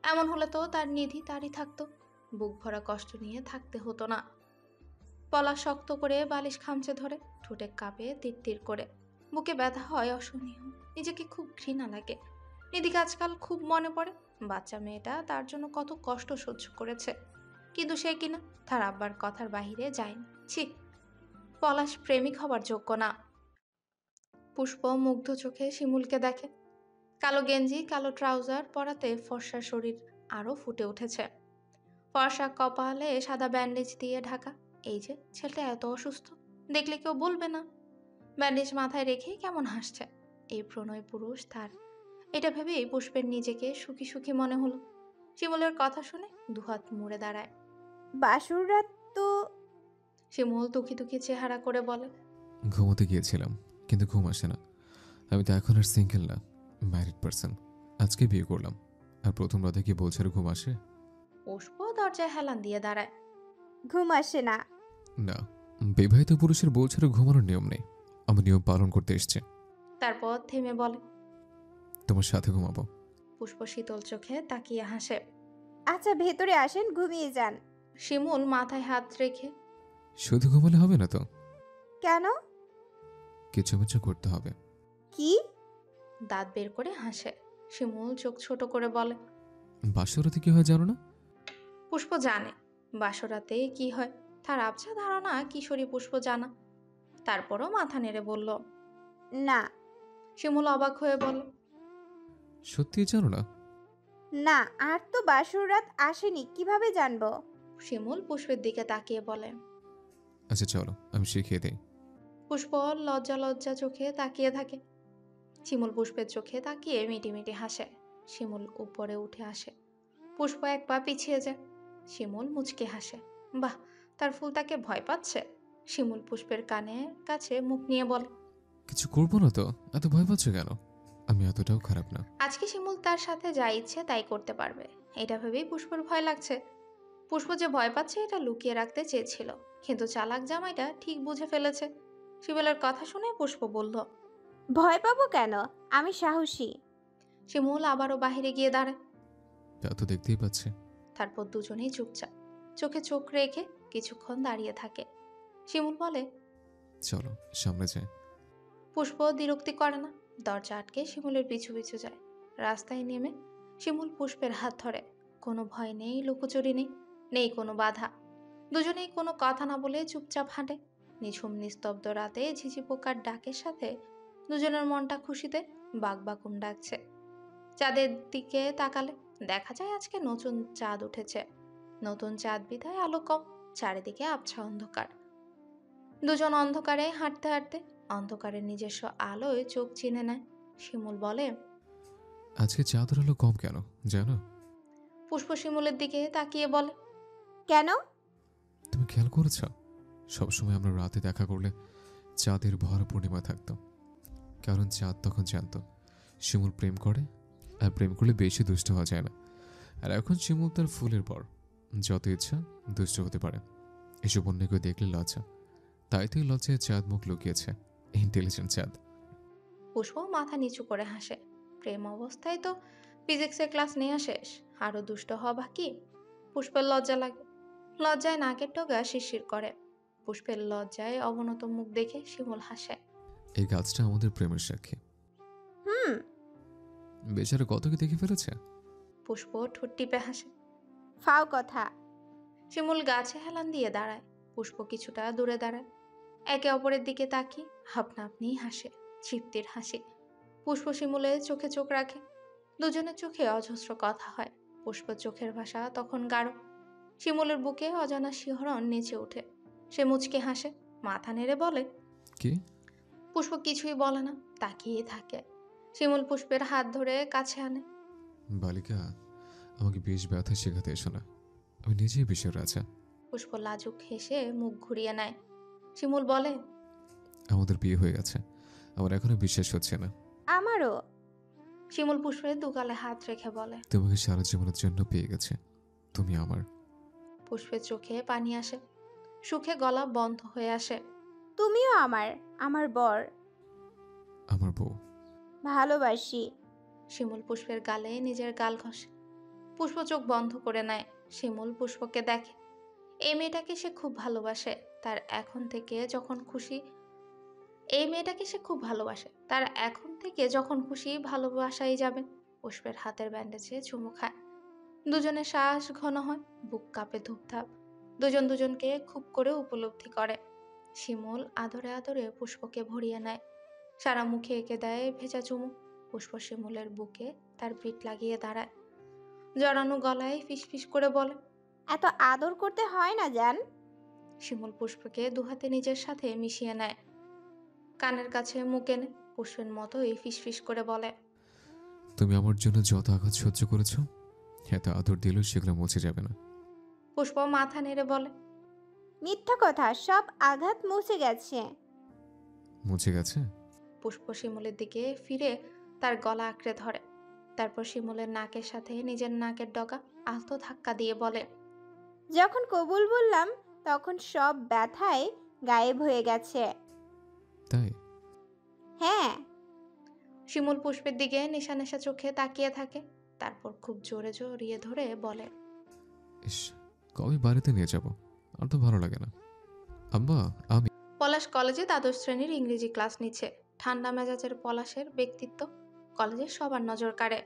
এমন হলে তো তার নিধি তারই থাকতো, বুক ভরা কষ্ট নিয়ে থাকতে হতো না। পলাশ শক্ত করে বালিশ খামচে ধরে, ঠোঁটে কাঁপে তীর তীর করে। বুকে ব্যথা হয় অসহনীয়, নিজেকে খুব ঘৃণা লাগে। নিধিকে আজকাল খুব মনে পড়ে। বাচ্চা মেয়েটা তার জন্য কত কষ্ট সহ্য করেছে, কিন্তু সে কিনা তার আব্বার কথার বাহিরে যায়নি। ছি, পলাশ প্রেমিক হবার যোগ্য না। পুষ্প মুগ্ধ চোখে শিমুলকে দেখে। কালো গেঞ্জি কালো ট্রাউজার পরাতে ফর্সা শরীর আরো ফুটে উঠেছে। ফর্সা কপালে সাদা ব্যান্ডেজ দিয়ে ঢাকা। এই যে ছেলেটা এত অসুস্থ, দেখলে কেউ বলবে না। ব্যান্ডেজ মাথায় রেখে কেমন হাসছে। এই প্রণয় পুরুষ তার, এটা ভেবেই পুষ্পের নিজেকে সুখী সুখী মনে হলো। শিমুলের কথা শুনে দুহাত মুড়ে দাঁড়ায়। বাসর রাত তো। শিমুল দুঃখী দুঃখী চেহারা করে বলে, ঘুমোতে গিয়েছিলাম, কিন্তু ঘুম আসে না। আমি তো এখন আর সিঙ্গেল না, ম্যারিড পার্সন। আজকে বিয়ে করলাম, আর প্রথম রাতে কি বলছে ঘুম আসে? পুষ্প দরজায় হেলান দিয়ে দাঁড়ায়। ঘুম আসে না? না, বিবাহিত পুরুষের বউ ছাড়া ঘুমানোর নিয়ম নেই। আমি নিয়ম পালন করতে এসেছি। তারপর থেমে বলে, তোমার সাথে ঘুমাবো। পুষ্প শীতল চোখে তাকিয়ে হাসে। আচ্ছা ভেতরে আসেন, ঘুমিয়ে যান। শিমুল মাথায় হাত রেখে, শুধু ঘুমালে হবে না তো, কেন? কিছু মিছু করতে হবে। কি? দাঁত বের করে হাসে। শিমুল চোখ ছোট করে বলে, বাসরাতে কি হয় জানো না? পুষ্প জানে বাসরাতে কি হয়। তার আবছা ধারণা কিশোরী পুষ্প জানা। তারপরও মাথা নেড়ে বলল, না। শিমুল অবাক হয়ে বলে, সত্যি জানো না? না, আর তো বাসর রাত আসেনি, কিভাবে জানবো? শিমুল পুষ্পের দিকে তাকিয়ে বলে, আচ্ছা চলো আমি শিখিয়ে দিই। পুষ্প লজ্জা লজ্জা চোখে তাকিয়ে থাকে। শিমুল পুষ্পের চোখে তাকিয়ে মিটি মিটি হাসে। শিমুল উপরে উঠে আসে। পুষ্প এক পা পিছিয়ে যায়। শিমুল মুচকে হাসে। বাহ, তার ফুল তাকে ভয় পাচ্ছে। শিমুল পুষ্পের কানে কাছে মুখ নিয়ে বলে, কিছু করবো না তো, এত ভয় পাচ্ছ কেন? আমি এতটাও খারাপ না। আজকে শিমুল তার সাথে যা ইচ্ছে তাই করতে পারবে, এটা ভেবেই পুষ্পর ভয় লাগছে। পুষ্প যে ভয় পাচ্ছে এটা লুকিয়ে রাখতে চেয়েছিল, কিন্তু চালাক জামাইটা ঠিক বুঝে ফেলেছে। শিমুলের কথা শুনে পুষ্প বলল, ভয় পাবো কেন? আমি সাহসী। শিমুল আবারও বাহিরে গিয়ে দাঁড়ায়। তা তো দেখতেই পাচ্ছি। তারপর দুজনেই চুপচাপ চোখে চোখ রেখে কিছুক্ষণ দাঁড়িয়ে থাকে। শিমুল বলে, চলো সামনে যাই। পুষ্প দ্বিরুক্তি করে না, দরজা আটকে শিমুলের পিছু পিছু যায়। রাস্তায় নেমে শিমুল পুষ্পের হাত ধরে। কোনো ভয় নেই, লুকোচুরি নেই, নেই কোনো বাধা। দুজনেই কোনো কথা না বলে চুপচাপ হাঁটে। নিঝুম নিস্তব্ধ রাতে ঝিঝি পোকার ডাকের সাথে দুজনের মনটা খুশিতে বাকবাকুম ডাকছে। চাঁদের দিকে তাকালে দেখা যায় আজকে নতুন চাঁদ উঠেছে। নতুন চাঁদ বিধায় আলো কম, চারিদিকে আবছা অন্ধকার। দুজন অন্ধকারে হাঁটতে হাঁটতে অন্ধকারের নিজস্ব আলোয় চোখ চিনে নেয়। শিমুল বলে, আজকে চাঁদের আলো কম কেন জানো? পুষ্প শিমুলের দিকে তাকিয়ে বলে, কেন? তুমি খেয়াল করেছ, সবসময় আমরা রাতে দেখা করলে চাঁদের ভর পূর্ণিমা থাকতো, কারণ চাঁদ তখন জানতো শিমুল প্রেম করে, আর প্রেম করলে বেশি দুষ্ট হওয়া যায় না। আর এখন শিমুল তার ফুলের পর, যত ইচ্ছা দুষ্ট হতে পারে। এসব অন্য কেউ দেখলে লজ্জা, তাই তো এই লজ্জায় চাঁদ মুখ লুকিয়েছে, ইন্টেলিজেন্ট চাঁদ। পুষ্প মাথা নিচু করে হাসে। প্রেম অবস্থায় তো ফিজিক্সের ক্লাস নেওয়া শেষ, আরো দুষ্ট হওয়া বাকি। পুষ্পের লজ্জা লাগে, লজ্জায় নাকের ডগা শিরশির করে। পুষ্পের লজ্জায় অবনত মুখ দেখে শিমুল হাসে। এই গাছটা আমাদের প্রেমের সাক্ষী। হুম। বেচারা কত কি দেখে ফেলেছে। পুষ্প ঠোঁট টিপে হাসে। ফাও কথা। শিমুল গাছে হেলান দিয়ে দাঁড়ায়, পুষ্প কিছুটা দূরে দাঁড়ায়। একে অপরের দিকে তাকিয়ে আপনা আপনি হাসে, তৃপ্তির হাসি। পুষ্প শিমুলের চোখে চোখ রাখে। দুজনের চোখে অজস্র কথা হয়। পুষ্প চোখের ভাষা তখন গাঢ়। শিমুলের বুকে অজানা শিহরণ নেচে ওঠে। সে মুচকে হাসে, মাথা নেড়ে বলে, কি? পুষ্প কিছুই বলে না, তাকিয়ে থাকে। শিমুল পুষ্পের হাত ধরে কাছে আনে। বালিকা, আমাকে বেশ ব্যথা শেখাতে এসো না, আমি নিজেই বিষয়ের রাজা। পুষ্প লাজুক হেসে মুখ ঘুরিয়ে নেয়। শিমুল বলে, আমাদের বিয়ে হয়ে গেছে, আমার এখনো বিশ্বাস হচ্ছে না। আমারও। শিমুল পুষ্পের দুগালে হাত রেখে বলে, তোমাকে সারা জীবনের জন্য পেয়ে গেছে, তুমি আমার। পুষ্পের চোখে পানি আসে, সুখে গলা বন্ধ হয়ে আসে। তুমিও আমার, আমার বর। আমার বউ। ভালোবাসি। শিমুল পুষ্পের গালে নিজের গাল ঘষে। পুষ্প চোখ বন্ধ করে নেয়। শিমুল পুষ্পকে দেখে। এই মেয়েটাকে সে খুব ভালোবাসে, তার এখন থেকে যখন খুশি ভালোবাসাই যাবে। পুষ্পের হাতের ব্যান্ডেজে চুমু খায়। দুজনের শ্বাস ঘন হয়, বুক কাঁপে ধূপধাপ। দুজন দুজনকে খুব করে উপলব্ধি করে। শিমুল আদরে আদরে পুষ্পকে ভরিয়ে নেয়, সারা মুখে এঁকে দেয় ভেজা চুমু। পুষ্প শিমুলের বুকে তার পিঠ লাগিয়ে দাঁড়ায়, জড়ানো গলায় ফিসফিস করে বলে, এত আদর করতে হয় না জান। শিমুল পুষ্পকে দুহাতে নিজের সাথে মিশিয়ে নেয়, কানের কাছে মুখ এনে পুষ্পের মতোই ফিসফিস করে বলে, তুমি আমার জন্য যত আঘাত সহ্য করেছো, এত আদর দিলেও সেগুলো মুছে যাবে না। পুষ্প মাথা নেড়ে বলে, মিথ্যা কথা, সব আঘাত মুছে গেছে। মুছে গেছে? পুষ্প শিমুলের দিকে ফিরে তার গলা আঁকড়ে ধরে। তারপর শিমুলের নাকের সাথে নিজের নাকের ডগা আলতো ধাক্কা দিয়ে বলে, যখন কবুল বললাম তখন সব ব্যথায় গায়েব হয়ে গেছে। তাই? হ্যাঁ। শিমুল পুষ্পের দিকে নেশা নেশা চোখে তাকিয়ে থাকে। তারপর খুব জোরে জড়িয়ে ধরে বলে, ইস, কবে বাড়িতে নিয়ে যাব, আর তো ভালো লাগে না। আম্মা, আমি। পলাশ কলেজে দ্বাদশ শ্রেণীর ইংরেজি ক্লাস নিচ্ছে। ঠান্ডা মেজাজের পলাশের ব্যক্তিত্ব কলেজের সবার নজর কাড়ে।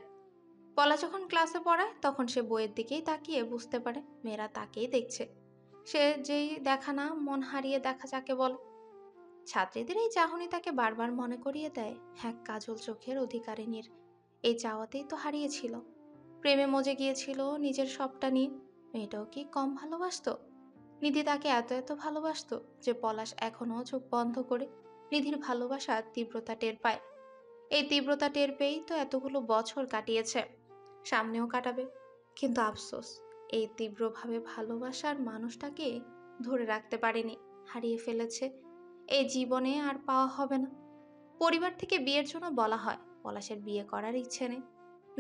পলাশ যখন ক্লাসে পড়ায় তখন সে বইয়ের দিকেই তাকিয়ে বুঝতে পারে মেয়েরা তাকেই দেখছে। সে যেই দেখা না মন হারিয়ে দেখা যাকে বলে। ছাত্রীদের এই চাহনি তাকে বারবার মনে করিয়ে দেয় এক কাজল চোখের অধিকারিনীর। এই চাওয়াতেই তো হারিয়েছিল, প্রেমে মজে গিয়েছিল নিজের সবটা নিয়ে। মেয়েটাও কি কম ভালোবাসতো? নিধি তাকে এত এত ভালোবাসতো যে পলাশ এখনো চোখ বন্ধ করে নিধির ভালোবাসার তীব্রতা টের পায়। এই তীব্রতা টের পেয়েই তো এতগুলো বছর কাটিয়েছে, সামনেও কাটাবে। কিন্তু আফসোস, এই তীব্রভাবে ভালোবাসার মানুষটাকে ধরে রাখতে পারেনি, হারিয়ে ফেলেছে। এই জীবনে আর পাওয়া হবে না। পরিবার থেকে বিয়ের জন্য বলা হয়, পলাশের বিয়ে করার ইচ্ছে নেই।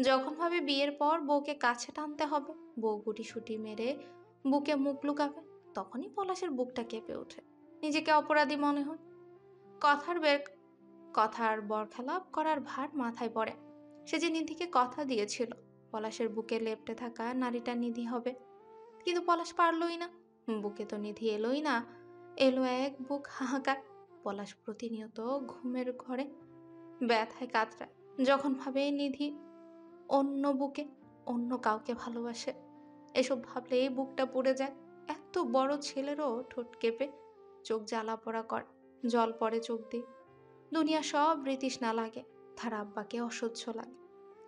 যখন ভাবে বিয়ের পর বউকে কাছে টানতে হবে, বউ গুটিসুটি মেরে বুকে মুখ লুকাবে, তখনই পলাশের বুকটা কেঁপে ওঠে, নিজেকে অপরাধী মনে হয়। কথার বরখেলাপ করার ভার মাথায় পড়ে। সে যে নিধিকে কথা দিয়েছিল পলাশের বুকে লেপ্টে থাকা নারীটা নিধি হবে, কিন্তু পলাশ পারলই না। বুকে তো নিধি এলোই না, এলো এক বুক হাহাকার। পলাশ প্রতিনিয়ত ঘুমের ঘরে ব্যথায় কাতরায় যখন ভাবে নিধি অন্য বুকে অন্য কাউকে ভালোবাসে। এসব ভাবলে এই বুকটা পুড়ে যায়। এত বড় ছেলেরও ঠোঁট কেঁপে চোখ জ্বালা পোড়া করে, জল পড়ে চোখ দিয়ে। দুনিয়া সব রীতিষ্ণা লাগে, তার আব্বাকে অসহ্য লাগে।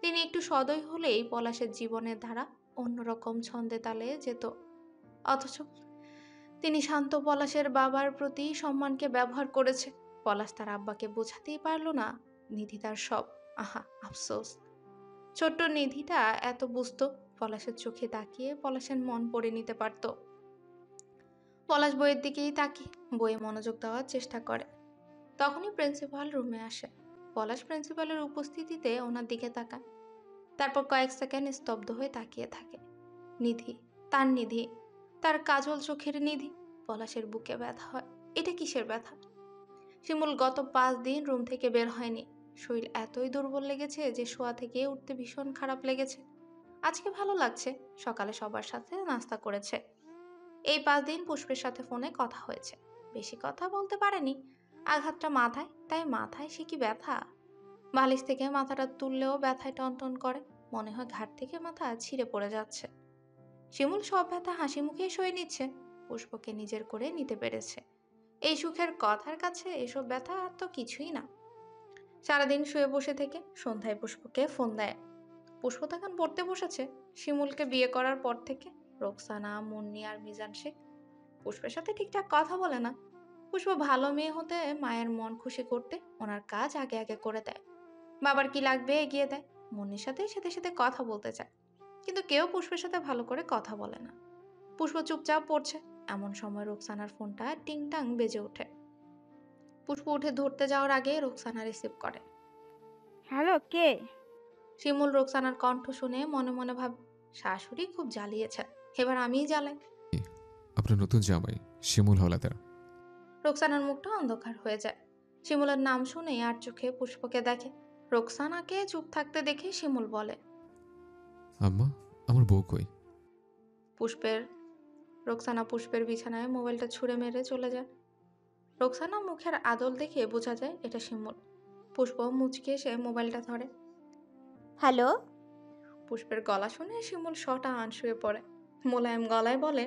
তিনি একটু সদয় হলেই পলাশের জীবনের ধারা অন্যরকম ছন্দে তালে যেত। অথচ তিনি শান্ত পলাশের বাবার প্রতি সম্মানকে ব্যবহার করেছে। পলাশ তার আব্বাকে বোঝাতেই পারল না নিধি তার সব। আহা আফসোস, ছোট্ট নিধিটা এত বুঝতো, পলাশের চোখে তাকিয়ে পলাশের মন পড়ে নিতে পারত। পলাশ বইয়ের দিকেই তাকিয়ে বইয়ে মনোযোগ দেওয়ার চেষ্টা করে। তখনই প্রিন্সিপাল রুমে আসে। পলাশ প্রিন্সিপালের উপস্থিতিতে ওনার দিকে তাকায়, তারপর কয়েক সেকেন্ড স্তব্ধ হয়ে তাকিয়ে থাকে। নিধি, তার নিধি, তার কাজল চোখের নিধি। পলাশের বুকে ব্যথা হয়। এটা কিসের ব্যথা? শিমুল গত 5 দিন রুম থেকে বের হয়নি। শরীর এতই দুর্বল লেগেছে যে শোয়া থেকে উঠতে ভীষণ খারাপ লেগেছে। আজকে ভালো লাগছে, সকালে সবার সাথে নাস্তা করেছে। এই 5 দিন পুষ্পের সাথে ফোনে কথা হয়েছে, বেশি কথা বলতে পারেনি। আঘাতটা মাথায়, তাই মাথায় সে কি ব্যথা। বালিশ থেকে মাথাটা তুললেও ব্যথায় টনটন করে, মনে হয় ঘাট থেকে মাথা ছিঁড়ে পড়ে যাচ্ছে। শিমুল সব ব্যথা হাসি মুখেই সয়ে নিচ্ছে, পুষ্পকে নিজের করে নিতে পেরেছে। এই সুখের কথার কাছে এসব ব্যথা আর তো কিছুই না। সারাদিন শুয়ে বসে থেকে সন্ধ্যায় পুষ্পকে ফোন দেয়। পুষ্প তখন পড়তে বসেছে। শিমুলকে বিয়ে করার পর থেকে রোকসানা, মুন্নি আর মিজান শেখ পুষ্পের সাথে ঠিকঠাক কথা বলে না। পুষ্প ভালো মেয়ে হতে মায়ের মন খুশি করতে ওনার কাজ আগে আগে করে দেয়, বাবার কি লাগবে এগিয়ে দেয়। মুন্নির সাথে সাথে সাথে কথা বলতে চায়, কিন্তু কেউ পুষ্পের সাথে ভালো করে কথা বলে না। পুষ্প চুপচাপ পড়ছে। এমন সময় রোকসানার ফোনটা টিংটাং বেজে ওঠে। পুষ্প উঠে ধরতে যাওয়ার আগে রোকসানা রিসিভ করে। হ্যালো, কে? শিমুল রোকসানার কণ্ঠ শুনে মনে মনে ভাবে, শাশুড়ি খুব জ্বালিয়েছে, এবার আমিই জ্বালাই। আপনার নতুন জামাই শিমুল হলাদার। রোকসানার মুখটা অন্ধকার হয়ে যায়। শিমুলের নাম শুনে আর চোখে পুষ্পকে দেখে। রোকসানাকে চুপ থাকতে দেখে শিমুল বলে, আম্মা, আমার বউ কই? রোকসানা পুষ্পের বিছানায় মোবাইলটা ছুঁড়ে মেরে চলে যায়। রোকসানা মুখের আদল দেখে বোঝা যায় এটা শিমুল। পুষ্প মুচকে এসে মোবাইলটা ধরে। হ্যালো। পুষ্পের গলা শুনে শিমুল শটা শুয়ে পড়ে, মোলায়েম গলায় বলে,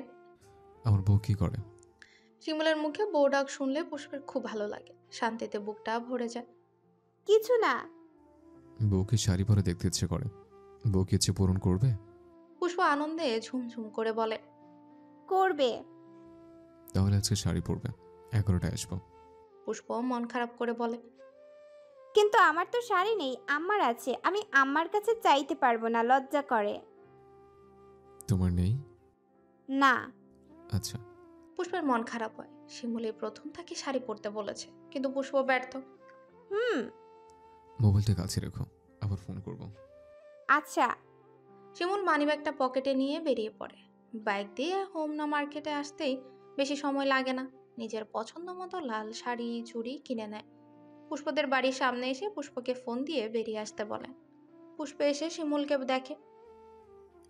আমার বউ কি করে? শিমুলের মুখে বউ ডাক শুনলে পুষ্পের খুব ভালো লাগে, শান্তিতে বুকটা ভরে যায়। কিছু না। বউকে শাড়ি পরে দেখতে ইচ্ছে করে, বউ কি ইচ্ছে পূরণ করবে? পুষ্প আনন্দে ঝুমঝুম করে বলে, করবে। তাহলে আজকে শাড়ি পরবে, 11টায় আসবো। পুষ্প মন খারাপ করে বলে, কিন্তু আমার তো শাড়ি নেই, আম্মার আছে, আমি আম্মার কাছে চাইতে পারবো না, লজ্জা করে। তোমার নেই? না। আচ্ছা। পুষ্পের মন খারাপ হয়। শিমুল এই প্রথম তাকে শাড়ি পরতে বলেছে, কিন্তু পুষ্প ব্যর্থ। মোবাইলটা কাছে রেখো, আবার ফোন করব। আচ্ছা। শিমুল মানিব্যাগটা পকেটে নিয়ে বেরিয়ে পড়ে। বাইক দিয়ে হোমনা মার্কেটে আসতেই বেশি সময় লাগে না। নিজের পছন্দ মতো লাল শাড়ি চুড়ি কিনে নেয়। পুষ্পদের বাড়ির সামনে এসে পুষ্পকে ফোন দিয়ে বেরিয়ে আসতে বলে। পুষ্প এসে শিমুলকে দেখে।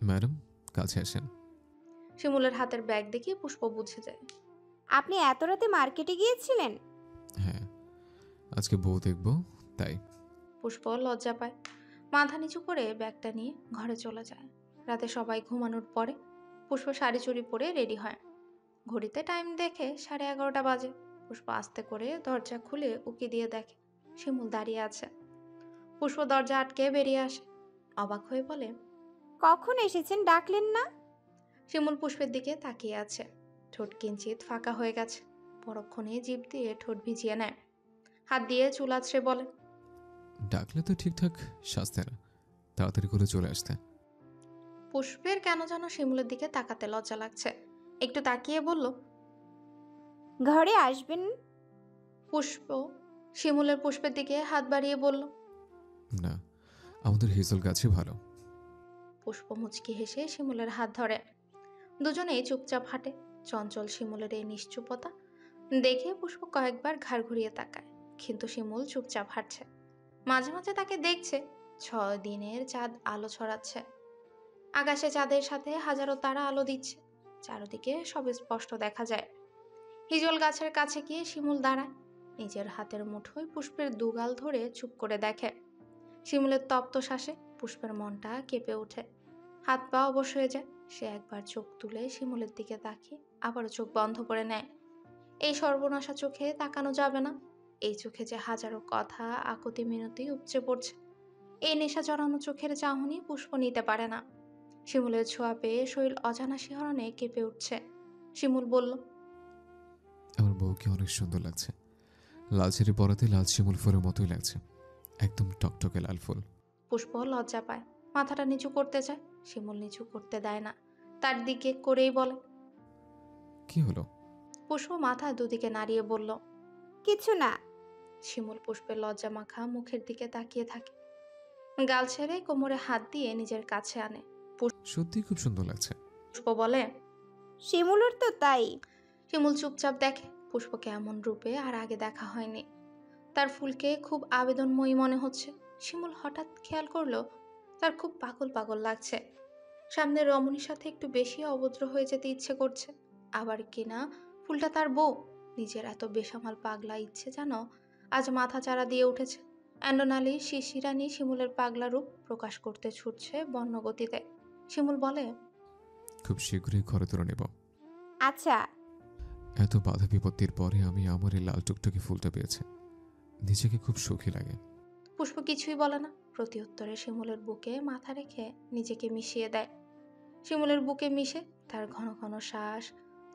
ম্যাডাম, কাছে আসেন। শিমুলের হাতের ব্যাগ দেখে পুষ্প বুঝে যায়। আপনি এত রাতে মার্কেটে গিয়েছিলেন? হ্যাঁ, আজকে বউ দেখবো তাই। পুষ্প লজ্জা পায়, মাথা নিচু করে ব্যাগটা নিয়ে ঘরে চলে যায়। রাতে সবাই ঘুমানোর পরে পুষ্প শাড়ি চুড়ি পরে রেডি হয়। ঘড়িতে টাইম দেখে 11:30 বাজে। পুষ্প আস্তে করে দরজা খুলে উকি দিয়ে দেখে শিমুল দাঁড়িয়ে আছে। পুষ্প দরজা আটকে বেরিয়ে আসে, অবাক হয়ে বলে, কখন এসেছেন, ডাকলেন না? শিমুল পুষ্পের দিকে তাকিয়ে আছে, ঠোঁট কিঞ্চিত ফাঁকা হয়ে গেছে। পরক্ষণে জিভ দিয়ে ঠোঁট ভিজিয়ে নেয়, হাত দিয়ে চুল আছড়ে বলে, ডাকলে তো ঠিকঠাক সাজতে না, তাড়াতাড়ি করে চলে আসতে। পুষ্পের কেন যেন শিমুলের দিকে তাকাতে লজ্জা লাগছে। একটু তাকিয়ে বলল, ঘরে আসবেন? পুষ্প শিমুলের পুষ্পের দিকে হাত বাড়িয়ে বলল। না, আমাদের হেজল গাছে ভালো। পুষ্প মুচকি হেসে শিমুলের হাত ধরে। দুজনেই চুপচাপ হাঁটে। চঞ্চল শিমুলের এই নিশ্চুপতা দেখে পুষ্প কয়েকবার ঘাড় ঘুরিয়ে তাকায়, কিন্তু শিমুল চুপচাপ হাঁটছে। মাঝে মাঝে তাকে দেখছে। 6 দিনের চাঁদ আলো ছড়াচ্ছে। আকাশে চাঁদের সাথে হাজারো তারা আলো দিচ্ছে। চারদিকে সব স্পষ্ট দেখা যায়। হিজল গাছের কাছে গিয়ে শিমুল দাঁড়ায়। নিজের হাতের মুঠোয় পুষ্পের দুগাল ধরে চুপ করে দেখে। শিমুলের তপ্ত শ্বাসে পুষ্পের মনটা কেঁপে ওঠে। হাত পা অবশ হয়ে যায়। সে একবার চোখ তুলে শিমুলের দিকে তাকিয়ে আবারও চোখ বন্ধ করে নেয়। এই সর্বনাশা চোখে তাকানো যাবে না। এই চোখে যে হাজারো কথা, আকুতি মিনতি উপচে পড়ছে। এই নেশা জড়ানো চোখের চাহনি পুষ্প নিতে পারে না। শিমুলের ছোঁয়া পেয়ে শরীর অজানা শিহরণে কেঁপে উঠছে। শিমুল বলল, আমার বউকে অনেক সুন্দর লাগছে। লাল ছেড়ে পরাতে লাল শিমুল ফুলের মতোই লাগছে, একদম টকটকে লাল ফুল। পুষ্প লজ্জা পায়, মাথাটা নিচু করতে চায়। শিমুল নিচু করতে দেয় না, তার দিকে করেই বলে। কি হলো? পুষ্প মাথা দুদিকে নাড়িয়ে বলল, কিছু না। শিমুল পুষ্পের লজ্জা মাখা মুখের দিকে তাকিয়ে থাকে। গাল ছেড়ে কোমরে হাত দিয়ে নিজের কাছে আনে। সত্যি খুব সুন্দর লাগছে। পুষ্প বলে, শিমুলের তো তাই। শিমুল চুপচাপ দেখে। পুষ্পকে এমন রূপে আর আগে দেখা হয়নি। তার ফুলকে খুব আবেদনময়ী মনে হচ্ছে। শিমুল হঠাৎ খেয়াল করলো তার খুব পাগল পাগল লাগছে। সামনের রমণীর সাথে একটু বেশি অভদ্র হয়ে যেতে ইচ্ছে করছে। আবার কিনা ফুলটা তার বউ। নিজের এত বেসামাল পাগলা ইচ্ছে যেন আজ মাথা চারা দিয়ে উঠেছে। অ্যান্ডোনালি শিশিরানি শিমুলের পাগলা রূপ প্রকাশ করতে ছুটছে বর্ণগতিতে। শিমুল বলে, খুব শীঘ্রই ঘরে তুলে নেব। আচ্ছা। এত বাধা বিপত্তির পরে আমি আমার এই লাল টুকটুকে ফুলটা পেয়েছি, নিজেকে খুব সুখী লাগে। পুষ্প কিছুই বলে না। প্রতিউত্তরে শিমুলের বুকে মাথা রেখে নিজেকে মিশিয়ে দেয়। শিমুলের বুকে মিশে তার ঘন ঘন শ্বাস,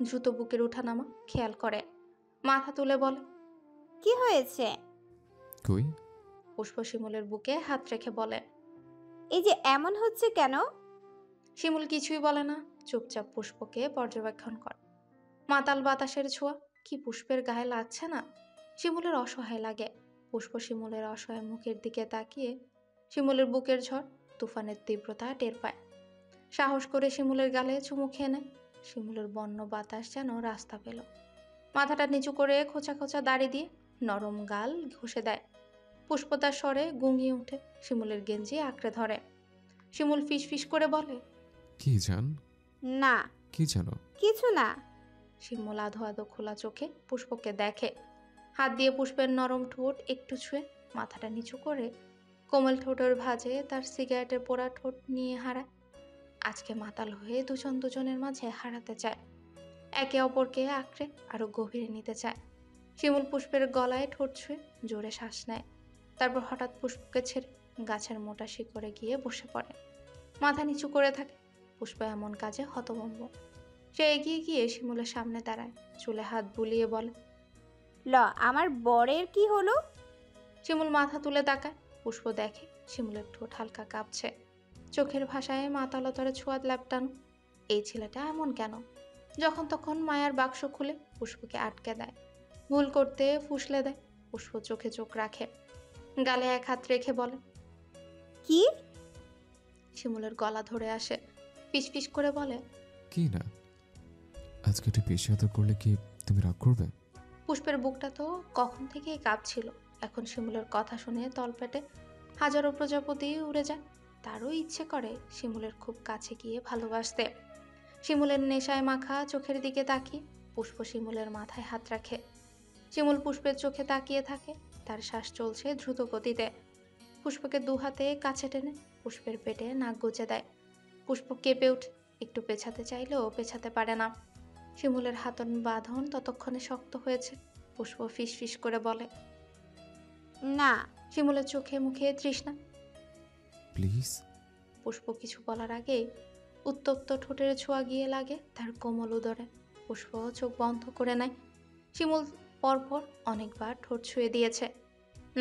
দ্রুত বুকের ওঠানামা খেয়াল করে। মাথা তুলে বলে, কি হয়েছে? কই? পুষ্প শিমুলের বুকে হাত রেখে বলে, এই যে এমন হচ্ছে কেন? শিমুল কিছুই বলে না, চুপচাপ পুষ্পকে পর্যবেক্ষণ করে। মাতাল বাতাসের ছোঁয়া কি পুষ্পের গায়ে লাগছে না? শিমুলের অসহায় লাগে। পুষ্প শিমুলের অসহায় মুখের দিকে তাকিয়ে শিমুলের বুকের ঝড় তুফানের তীব্রতা টের পায়। সাহস করে শিমুলের গালে চুমু খেয়ে নেয়। শিমুলের বন্য বাতাস যেন রাস্তা পেল। মাথাটা নিচু করে খোঁচা খোঁচা দাড়ি দিয়ে নরম গাল ঘষে দেয়। পুষ্প তার স্বরে গুঙিয়ে উঠে শিমুলের গেঞ্জি আঁকড়ে ধরে। শিমুল ফিস ফিস করে বলে, কি জান? না কি জানো? কিছু না। শিমুল আধো আধো খোলা চোখে পুষ্পকে দেখে। হাত দিয়ে পুষ্পের নরম ঠোঁট একটু ছুঁয়ে মাথাটা নিচু করে কোমল ঠোঁটের ভাঁজে তার সিগারেটের পোড়া ঠোঁট নিয়ে হারায়। আজকে মাতাল হয়ে দুজন দুজনের মাঝে হারাতে চায়, একে অপরকে আঁকড়ে আরো গভীরে নিতে চায়। শিমুল পুষ্পের গলায় ঠোঁট ছুঁয়ে জোরে শ্বাস নেয়। তারপর হঠাৎ পুষ্পকে ছেড়ে গাছের মোটা শিকড়ে গিয়ে বসে পড়ে। মাথা নিচু করে থাকে। পুষ্প এমন কাজে হতভম্ব। সে এগিয়ে গিয়ে শিমুলের সামনে দাঁড়ায়, চুলে হাত বুলিয়ে বলে, ল আমার বরের কি হলো? শিমুল মাথা তুলে তাকায়। পুষ্প দেখে শিমুলের ঠোঁট হালকা কাঁপছে, চোখের ভাষায় মাতালতার ছোঁয়াদ ল্যাপটানো। এই ছেলেটা এমন কেন? যখন তখন মায়ার বাক্স খুলে পুষ্পকে আটকে দেয়, ভুল করতে ফুসলে দেয়। পুষ্প চোখে চোখ রাখে, গালে এক হাত রেখে বলে, কি? শিমুলের গলা ধরে আসে, ফিসফিস করে বলে, কি না? আজকে একটু বেশি আদর করলে কি তুমি রাগ করবে? পুষ্পের বুকটা তো কখন থেকেই কাঁপছিল। এখন শিমুলের কথা শুনে তলপেটে হাজারো প্রজাপতি উড়ে যায়। তারও ইচ্ছে করে শিমুলের খুব কাছে গিয়ে ভালোবাসতে। শিমুলের নেশায় মাখা চোখের দিকে তাকিয়ে পুষ্প শিমুলের মাথায় হাত রাখে। শিমুল পুষ্পের চোখে তাকিয়ে থাকে। তার শ্বাস চলছে দ্রুত গতিতে। পুষ্পকে দু হাতে কাছে টেনে পুষ্পের পেটে নাক গুজে দেয়। পুষ্প কেঁপে উঠে, একটু পেছাতে চাইলেও পেছাতে পারে না। শিমুলের হাতন বাঁধন ততক্ষণে শক্ত হয়েছে। পুষ্প ফিস ফিস করে বলে, না। শিমুলের চোখে মুখে তৃষ্ণা। প্লিজ। পুষ্প কিছু বলার আগেই উত্তপ্ত ঠোঁটের ছোঁয়া গিয়ে লাগে তার কোমল উদরে। পুষ্প চোখ বন্ধ করে নেয়। শিমুল পরপর অনেকবার ঠোঁট ছুঁয়ে দিয়েছে।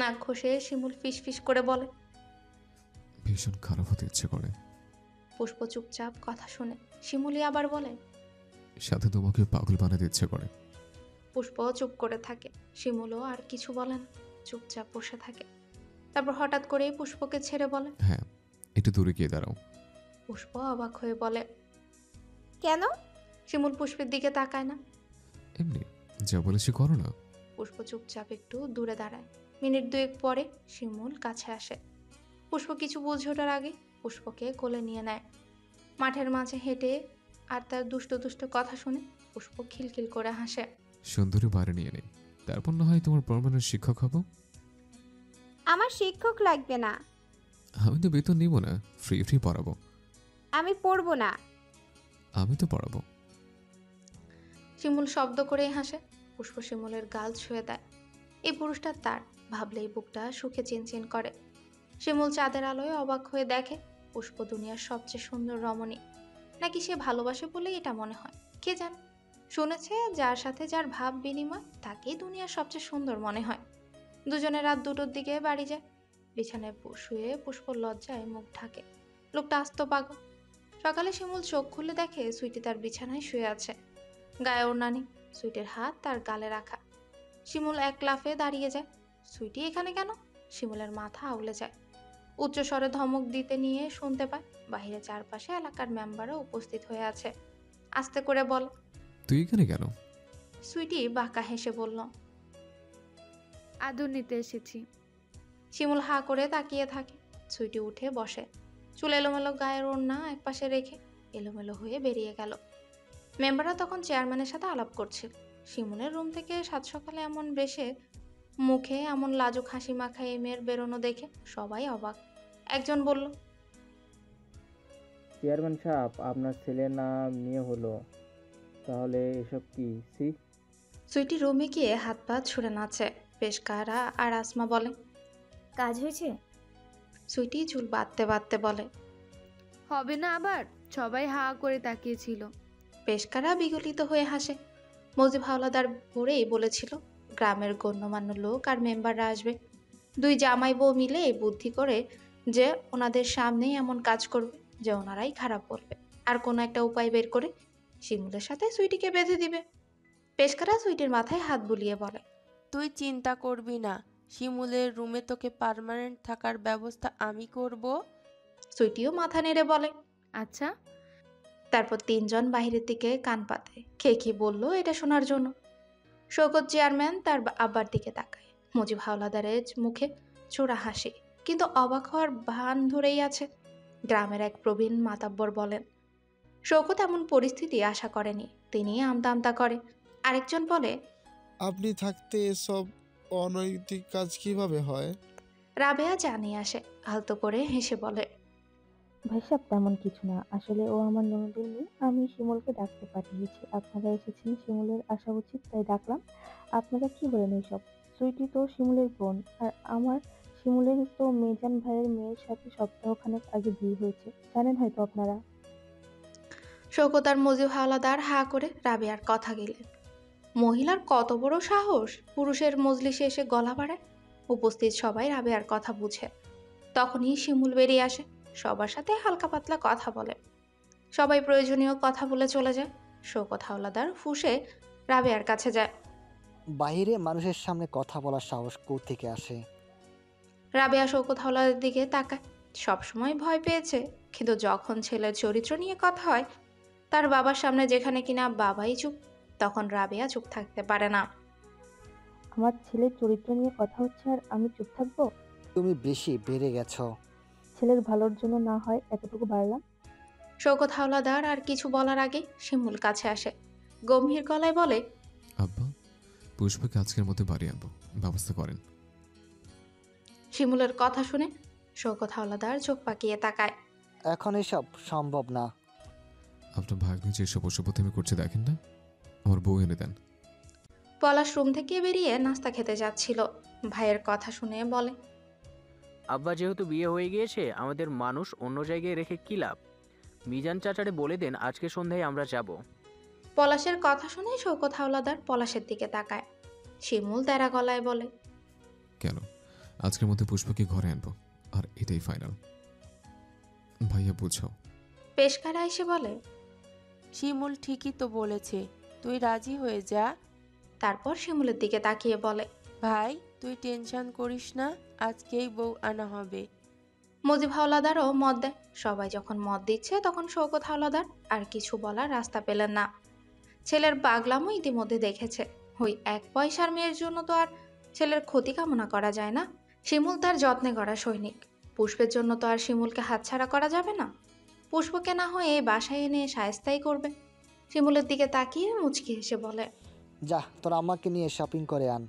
নাক ঘষে শিমুল ফিস ফিস করে বলে, ভীষণ খারাপ হতে ইচ্ছে করে। পুষ্প চুপচাপ কথা শুনে। শিমুলি আবার বলে, সাথে তোমাকে পাগল বানাতে ইচ্ছে করে। পুষ্প চুপ করে থাকে। শিমুলও আর কিছু বলে না। চুপচাপ বসে থাকে। তারপর হঠাৎ করেই পুষ্পকে ছেড়ে বলে। হ্যাঁ, একটু দূরে গিয়ে দাঁড়াও। পুষ্প অবাক হয়ে বলে। কেন? শিমুল পুষ্পের দিকে তাকায় না। এমনি, যা বলেছি করো না। পুষ্প চুপচাপ একটু দূরে দাঁড়ায়। মিনিট দুয়েক পরে শিমুল কাছে আসে। পুষ্প কিছু বুঝে ওঠার আগে পুষ্পকে কোলে নিয়ে নেয়। মাঠের মাঝে হেঁটে আর তার দুষ্ট দুষ্ট কথা শুনে পুষ্প খিলখিল করে হাসে। সুন্দরী বাড়ি নিয়ে নেই, তারপর না হয় তোমার পার্মানেন্ট শিক্ষক হব। আমার শিক্ষক লাগবে না। আমি তো বেতন নিব না, ফ্রি ফ্রি পড়াবো। আমি পড়বো না। আমি তো পড়াবো। শিমুল শব্দ করেই হাসে। পুষ্প শিমুলের গাল ছুঁয়ে দেয়। এই পুরুষটা তার, ভাবলেই বুকটা সুখে চিনচিন করে। শিমুল চাঁদের আলোয় অবাক হয়ে দেখে পুষ্প দুনিয়ার সবচেয়ে সুন্দর রমণী। নাকি সে ভালোবাসে বলেই এটা মনে হয়, কে জানে। শুনেছে যার সাথে যার ভাব বিনিময় তাকেই দুনিয়ার সবচেয়ে সুন্দর মনে হয়। দুজনে রাত 2টোর দিকে বাড়ি যায়। বিছানায় শুয়ে পুষ্প লজ্জায় মুখ ঢাকে। লোকটা আস্ত পাগল। সকালে শিমুল চোখ খুলে দেখে সুইটি তার বিছানায় শুয়ে আছে। গায়ে ওড়না নেই, সুইটির হাত তার গালে রাখা। শিমুল এক লাফে দাঁড়িয়ে যায়। সুইটি এখানে কেন? শিমুলের মাথা আউলে যায়। উচ্চস্বরে ধমক দিতে নিয়ে শুনতে পায় বাহিরে চারপাশে এলাকার মেম্বাররা উপস্থিত হয়ে আছে। আস্তে করে বল, তুই এখানে কেন? সুইটি বাঁকা হেসে বলল, আদর নিতে এসেছি। শিমুল হা করে তাকিয়ে থাকে। সুইটি উঠে বসে। চুল এলোমেলো গায়ের ওড়না একপাশে রেখে এলোমেলো হয়ে বেরিয়ে গেল। মেম্বাররা তখন চেয়ারম্যানের সাথে আলাপ করছিল। শিমুলের রুম থেকে সাত সকালে এমন বেশে মুখে এমন লাজুক হাসি মাখা এই মেয়ের বেরোনো দেখে সবাই অবাক। একজন বলল, চেয়ারম্যান সাহেব, আপনার ছেলে না মেয়ে হলো? তাহলে এসব কি? সি। সুইটি রুমে গিয়ে হাত পা ছুঁড়ে নাচে। পেশকারা আর আসমা বলে, কাজ হয়েছে? সুইটি চুল বাঁধতে বাঁধতে বলে, হবে না আবার? সবাই হা করে তাকিয়েছিল। পেশকারা বিগলিত হয়ে হাসে। মজিব হাওলাদার ভোরেই বলেছিল গ্রামের গণ্যমান্য লোক আর মেম্বাররা আসবে। দুই জামাই বউ মিলে এই বুদ্ধি করে যে ওনাদের সামনেই এমন কাজ করবে যে ওনারাই খারাপ বলবে, আর কোনো একটা উপায় বের করে শিমুলের সাথে সুইটিকে বেঁধে দিবে। পেশকারা সুইটির মাথায় হাত বুলিয়ে বলে, তুই চিন্তা করবি না, শিমুলের রুমে তোকে পার্মানেন্ট থাকার ব্যবস্থা আমি করব। সুইটিও মাথা নেড়ে বলে, আচ্ছা। তারপর তিনজন বাহিরের দিকে কান পাতে। খেকি বলল এটা শোনার জন্য। শওকত চেয়ারম্যান তার আব্বার দিকে তাকায়। মুজিব হাওলাদারের মুখে চোরা হাসি, কিন্তু অবাক হওয়ার ভান ধরেই আছে। গ্রামের এক প্রবীণ মাতাব্বর বলেন, শওকত এমন পরিস্থিতি আশা করেনি, তিনি আমতা আমতা করে। আরেকজন বলে, আপনি থাকতে এসব অনৈতিক কাজ কিভাবে হয়? রাবেয়া জানিয়ে আসে, আলতো করে হেসে বলে, ভাইসাব তেমন কিছু না, আসলে ও আমার ননদের মেয়ে। আমি শিমুলকে ডাকতে পাঠিয়েছি। আপনারা এসেছেন, শিমুলের আসা উচিত, তাই ডাকলাম। আপনারা কি বলেন এইসব? সুইটি তো শিমুলের বোন, আর আমার শিমুলের তো মেজান ভাইয়ের মেয়ের সাথে সপ্তাহখানেক আগে বিয়ে হয়েছে, জানেন হয়তো আপনারা। শওকত আর মুজিব হাওলাদার হা করে রাবেয়ার কথা গেলেন। মহিলার কত বড় সাহস পুরুষের মজলিসে এসে গলা বাড়ায়। উপস্থিত সবাই রাবেয়ার কথা বুঝে। তখনই শিমুল বেরিয়ে আসে, সবার সাথে হালকা পাতলা কথা বলে। সবাই প্রয়োজনীয় কথা বলে চলে যায়। শওকত হাওলাদার ফুঁসে রাবেয়ার কাছে যায়। বাইরে মানুষের সামনে কথা বলার সাহস কোত্থেকে আসে? রাবেয়া শওকত হাওলাদারের দিকে তাকায়। সবসময় ভয় পেয়েছে, কিন্তু যখন ছেলের চরিত্র নিয়ে কথা হয়, তার বাবার সামনে যেখানে কিনা বাবাই চুপ, তখন রাবেয়া চুপ থাকতে পারে না। আমার ছেলের চরিত্র নিয়ে কথা হচ্ছে আর আমি চুপ থাকবো? তুমি বেশি বেড়ে গেছো। ছেলের ভালোর জন্য না হয় এতটুকু বাড়লাম। শওকত হাওলাদার আর কিছু বলার আগে শিমুল কাছে আসে, গম্ভীর গলায় বলে, আব্বা, পুষ্পকে আজকের মধ্যে বাড়ি আনবো, ব্যবস্থা করেন। শিমুলের কথা শুনে শওকত হাওলাদার চোখ পাকিয়ে তাকায়। এখন এসব সম্ভব না। আপনার ভাগ্নে যে এসব অসভ্যতামি করছে দেখেন না, আমার বউ এনে দেন। পলাশ রুম থেকে বেরিয়ে নাস্তা খেতে যাচ্ছিল। ভাইয়ের কথা শুনে বলে, আব্বা যেহেতু বিয়ে হয়ে গিয়েছে, আমাদের মানুষ অন্য জায়গায় রেখে কী লাভ? মিজান চাচারে বলে দেন আজকে সন্ধ্যায় আমরা যাব। পলাশের কথা শুনে শওকত হাওলাদার পলাশের দিকে তাকায়। শিমুল তেরা গলায় বলে, কেন? আজকের মধ্যে পুষ্পকে ঘরে আনবো, আর এটাই ফাইনাল। ভাইয়া বুঝাও। পেশকারা এসে বলে, শিমুল ঠিকই তো বলেছে, তুই রাজি হয়ে যা। তারপর শিমুলের দিকে তাকিয়ে বলে, ভাই তুই তুই টেনশন করিস না, আজকেই বউ আনা হবে। মুজিব হাওলাদারও মত দেয়। সবাই যখন মত দিচ্ছে তখন শওকত হাওলাদার আর কিছু বলার রাস্তা পেলেন না। ছেলের পাগলামো ইতিমধ্যে দেখেছে। ওই এক পয়সার মেয়ের জন্য তো আর ছেলের ক্ষতি কামনা করা যায় না। শিমুল তার যত্নে গড়া সৈনিক। পুষ্পের জন্য তো আর শিমুলকে হাতছাড়া করা যাবে না। পুষ্পকে না হয় এই বাসায় এনে শায়েস্তাই করবে। শিমুলের দিকে তাকিয়ে মুচকি হেসে বলে, যা তোর আম্মাকে নিয়ে শপিং করে আন,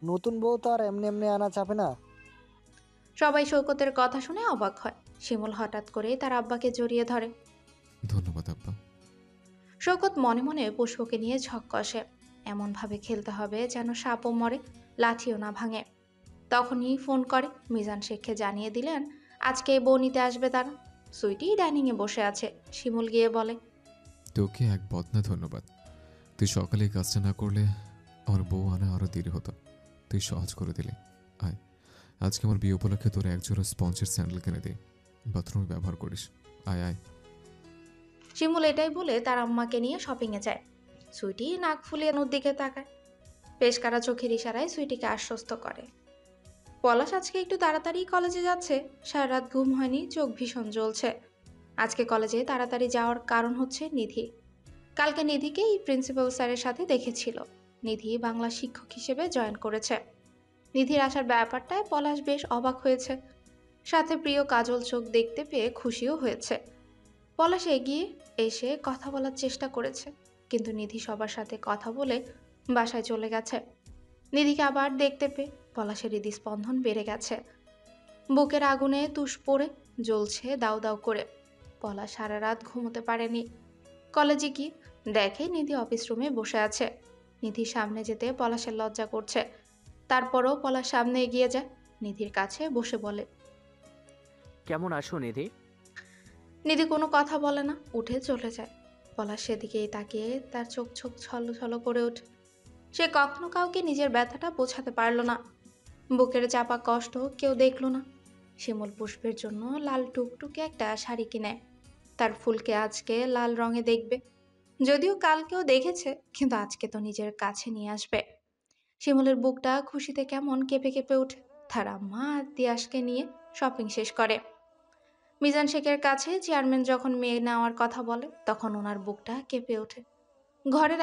নতুন বউ তো আর এমনি এমনি আনা যাবে না। সবাই শওকতের কথা শুনে অবাক হয়। শিমুল হঠাৎ করে তার আব্বাকে জড়িয়ে ধরে। ধন্যবাদ আব্বা। শওকত মনে মনে পুষ্পকে নিয়ে ঝক কষে। এমনভাবে খেলতে হবে যেন সাপও মরে, লাঠিও না ভাঙে। তখনই ফোন করে মিজান শেখকে জানিয়ে দিলেন আজকে বউ নিতে আসবে তারা। সুইটি ডাইনিংয়ে বসে আছে। শিমুল গিয়ে বলে, তোকে এক বদনা ধন্যবাদ। তুই সকালে এই কাজটা না করলে আমার বউ আনা আরো দেরি হতো। তুই সহজ করে দিলি। আয়, আজকে আমার বিয়ে উপলক্ষে তোর একজোড়া স্পঞ্জের স্যান্ডেল কিনে দিই, বাথরুমে ব্যবহার করিস। আয় আয়। শিমুল এটাই বলে তার আম্মাকে নিয়ে শপিংয়ে যায়। সুইটি নাক ফুলিয়ে ওর দিকে তাকায়। পেশকারা চোখের ইশারায় সুইটিকে আশ্বস্ত করে। পলাশ আজকে একটু তাড়াতাড়ি কলেজে যাচ্ছে। সারা রাত ঘুম হয়নি, চোখ ভীষণ জ্বলছে। আজকে কলেজে তাড়াতাড়ি যাওয়ার কারণ হচ্ছে নিধি। কালকে নিধিকেই প্রিন্সিপাল স্যারের সাথে দেখেছিল। নিধি বাংলা শিক্ষক হিসেবে জয়েন করেছে। নিধির আসার ব্যাপারটায় পলাশ বেশ অবাক হয়েছে, সাথে প্রিয় কাজল চোখ দেখতে পেয়ে খুশিও হয়েছে। পলাশ এগিয়ে এসে কথা বলার চেষ্টা করেছে, কিন্তু নিধি সবার সাথে কথা বলে বাসায় চলে গেছে। নিধিকে আবার দেখতে পেয়ে পলাশের হৃদস্পন্দন বেড়ে গেছে। বুকের আগুনে তুষ পড়ে জ্বলছে দাউ দাউ করে। পলাশ সারা রাত ঘুমোতে পারেনি। কলেজে গিয়ে দেখে নিধি অফিস রুমে বসে আছে। নিধির সামনে যেতে পলাশের লজ্জা করছে। তারপরও পলাশ সামনে এগিয়ে যায়, নিধির কাছে বসে বলে, কেমন আছো নিধি? নিধি কোনো কথা বলে না, উঠে চলে যায়। পলাশ সেদিকেই তাকিয়ে তার চোখ চোখ ছলো ছলো করে ওঠে। সে কখনো কাউকে নিজের ব্যথাটা বোঝাতে পারল না। বুকের চাপা কষ্ট কেউ দেখল না। শিমুল পুষ্পের জন্য লাল টুকটুকে একটা শাড়ি কিনে তার ফুলকে আজকে লাল রঙে দেখবে। যদিও কালকেও দেখেছে, কিন্তু আজকে তো নিজের কাছে নিয়ে আসবে। শিমুলের বুকটা খুশিতে কেমন কেঁপে কেঁপে ওঠে। তার আম্মা আর তিয়াসকে নিয়ে শপিং শেষ করে। মিজান শেখের কাছে চেয়ারম্যান যখন মেয়ে নেওয়ার কথা বলে তখন ওনার বুকটা কেঁপে ওঠে। ঘরের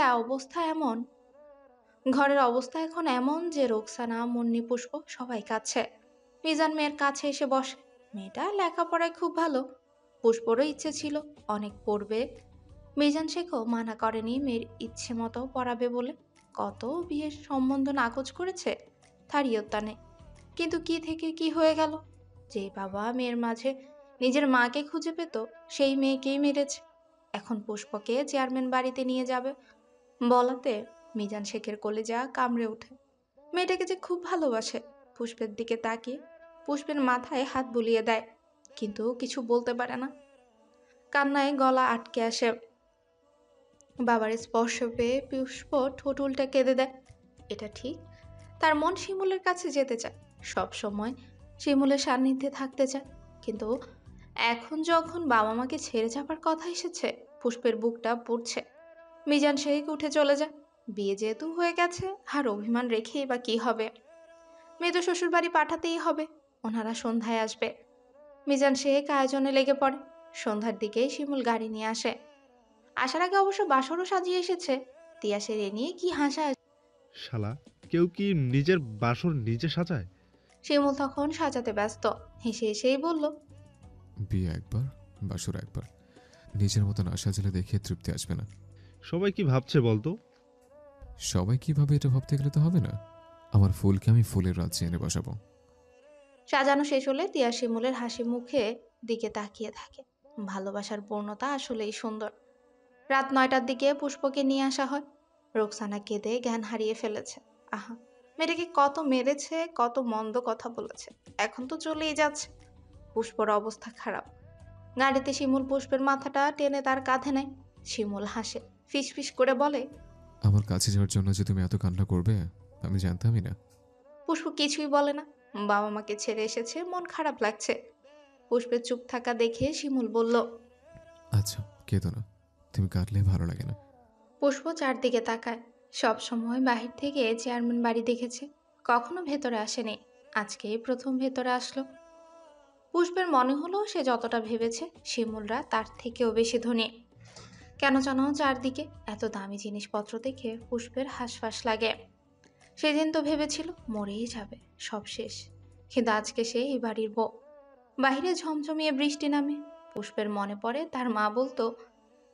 অবস্থা এখন এমন যে রোকসানা, মুন্নি, পুষ্প সবাই কাঁদছে। মিজান মেয়ের কাছে এসে বসে। মেয়েটা লেখাপড়ায় খুব ভালো। পুষ্পরও ইচ্ছে ছিল অনেক পড়বে। মিজান শেখও মানা করেনি মেয়ের ইচ্ছে মতো পড়াবে বলে। কত বিয়ের সম্বন্ধ নাকচ করেছে, তার ইয়ত্তা নেই। কিন্তু কি থেকে কি হয়ে গেল। যে বাবা মেয়ের মাঝে নিজের মাকে খুঁজে পেত, সেই মেয়েকেই মেরেছে। এখন পুষ্পকে চেয়ারম্যান বাড়িতে নিয়ে যাবে বলাতে মিজান শেখের কলেজা কামড়ে ওঠে। মেয়েটাকে যে খুব ভালোবাসে। পুষ্পের দিকে তাকিয়ে পুষ্পের মাথায় হাত বুলিয়ে দেয়, কিন্তু কিছু বলতে পারে না। কান্নায় গলা আটকে আসে। বাবার স্পর্শ পেয়ে পুষ্প ঠোঁট উল্টে কেঁদে দেয়। এটা ঠিক, তার মন শিমুলের কাছে যেতে চায়, সব সময় শিমুলের সান্নিধ্যে থাকতে চায়। কিন্তু এখন যখন বাবা মাকে ছেড়ে যাবার কথা এসেছে, পুষ্পের বুকটা পুড়ছে। মিজান শেখ উঠে চলে যায়। বিয়ে যেহেতু হয়ে গেছে, আর অভিমান রেখেই বা কি হবে। মেয়ে তো শ্বশুর বাড়ি পাঠাতেই হবে। ওনারা সন্ধ্যায় আসবে। মিজান শেখ আয়োজনে লেগে পড়ে। সন্ধ্যার দিকেই শিমুল গাড়ি নিয়ে আসে। আসার আগে অবশ্য বাসরও সাজিয়ে এসেছে। তিয়াসের এ নিয়ে কি হাসা। শালা, কেউ কি নিজের বাসর নিজে সাজায়? শিমুল তখন সাজাতে ব্যস্ত। হেসে হেসেই বলল, বিয়ে একবার, বাসর একবার। নিজের মতো না সাজালে দেখে তৃপ্তি আসবে না। সবাই কি ভাবছে বলতো? সবাই কিভাবে এটা ভাবতে গেলে তো হবে না। আমার ফুলকে আমি ফুলের রাজ্যে এনে বসাবো। সাজানো শেষ হলে তিয়া শিমুলের হাসি মুখে দিকে তাকিয়ে থাকে। ভালোবাসার পূর্ণতা আসলেই সুন্দর। রাত 9টার দিকে পুষ্পকে নিয়ে আসা হয়। রোকসানা কেঁদে জ্ঞান হারিয়ে ফেলেছে। আহা, মেয়েটাকে কত মেরেছে, কত মন্দ কথা বলেছে, এখন তো চলেই যাচ্ছে। পুষ্পর অবস্থা খারাপ। গাড়িতে শিমুল পুষ্পের মাথাটা টেনে তার কাঁধে নেয়। শিমুল হাসে, ফিস ফিস করে বলে, আমার কাছে যাওয়ার জন্য যে তুমি এত কান্না করবে আমি জানতামই না। পুষ্প কিছুই বলে না। বাবা মাকে ছেড়ে এসেছে, মন খারাপ লাগছে। পুষ্পের চুপ থাকা দেখে শিমুল বলল, আচ্ছা কেঁদো না, তুমি কাঁদলে ভালো লাগে না। পুষ্প চারদিকে তাকায়। সব সময় বাহির থেকে চেয়ারম্যান বাড়ি দেখেছে, কখনো ভেতরে আসেনি, আজকেই প্রথম ভেতরে আসলো। পুষ্পের মনে হলো সে যতটা ভেবেছে শিমুলরা তার থেকেও বেশি ধনী। কেন জানো চারদিকে এত দামি জিনিসপত্র দেখে পুষ্পের হাঁসফাঁস লাগে। সেদিন তো ভেবেছিল মরেই যাবে, সব শেষ। কিন্তু আজকে সে এই বাড়ির বউ। বাহিরে ঝমঝমিয়ে বৃষ্টি নামে। পুষ্পের মনে পড়ে তার মা বলতো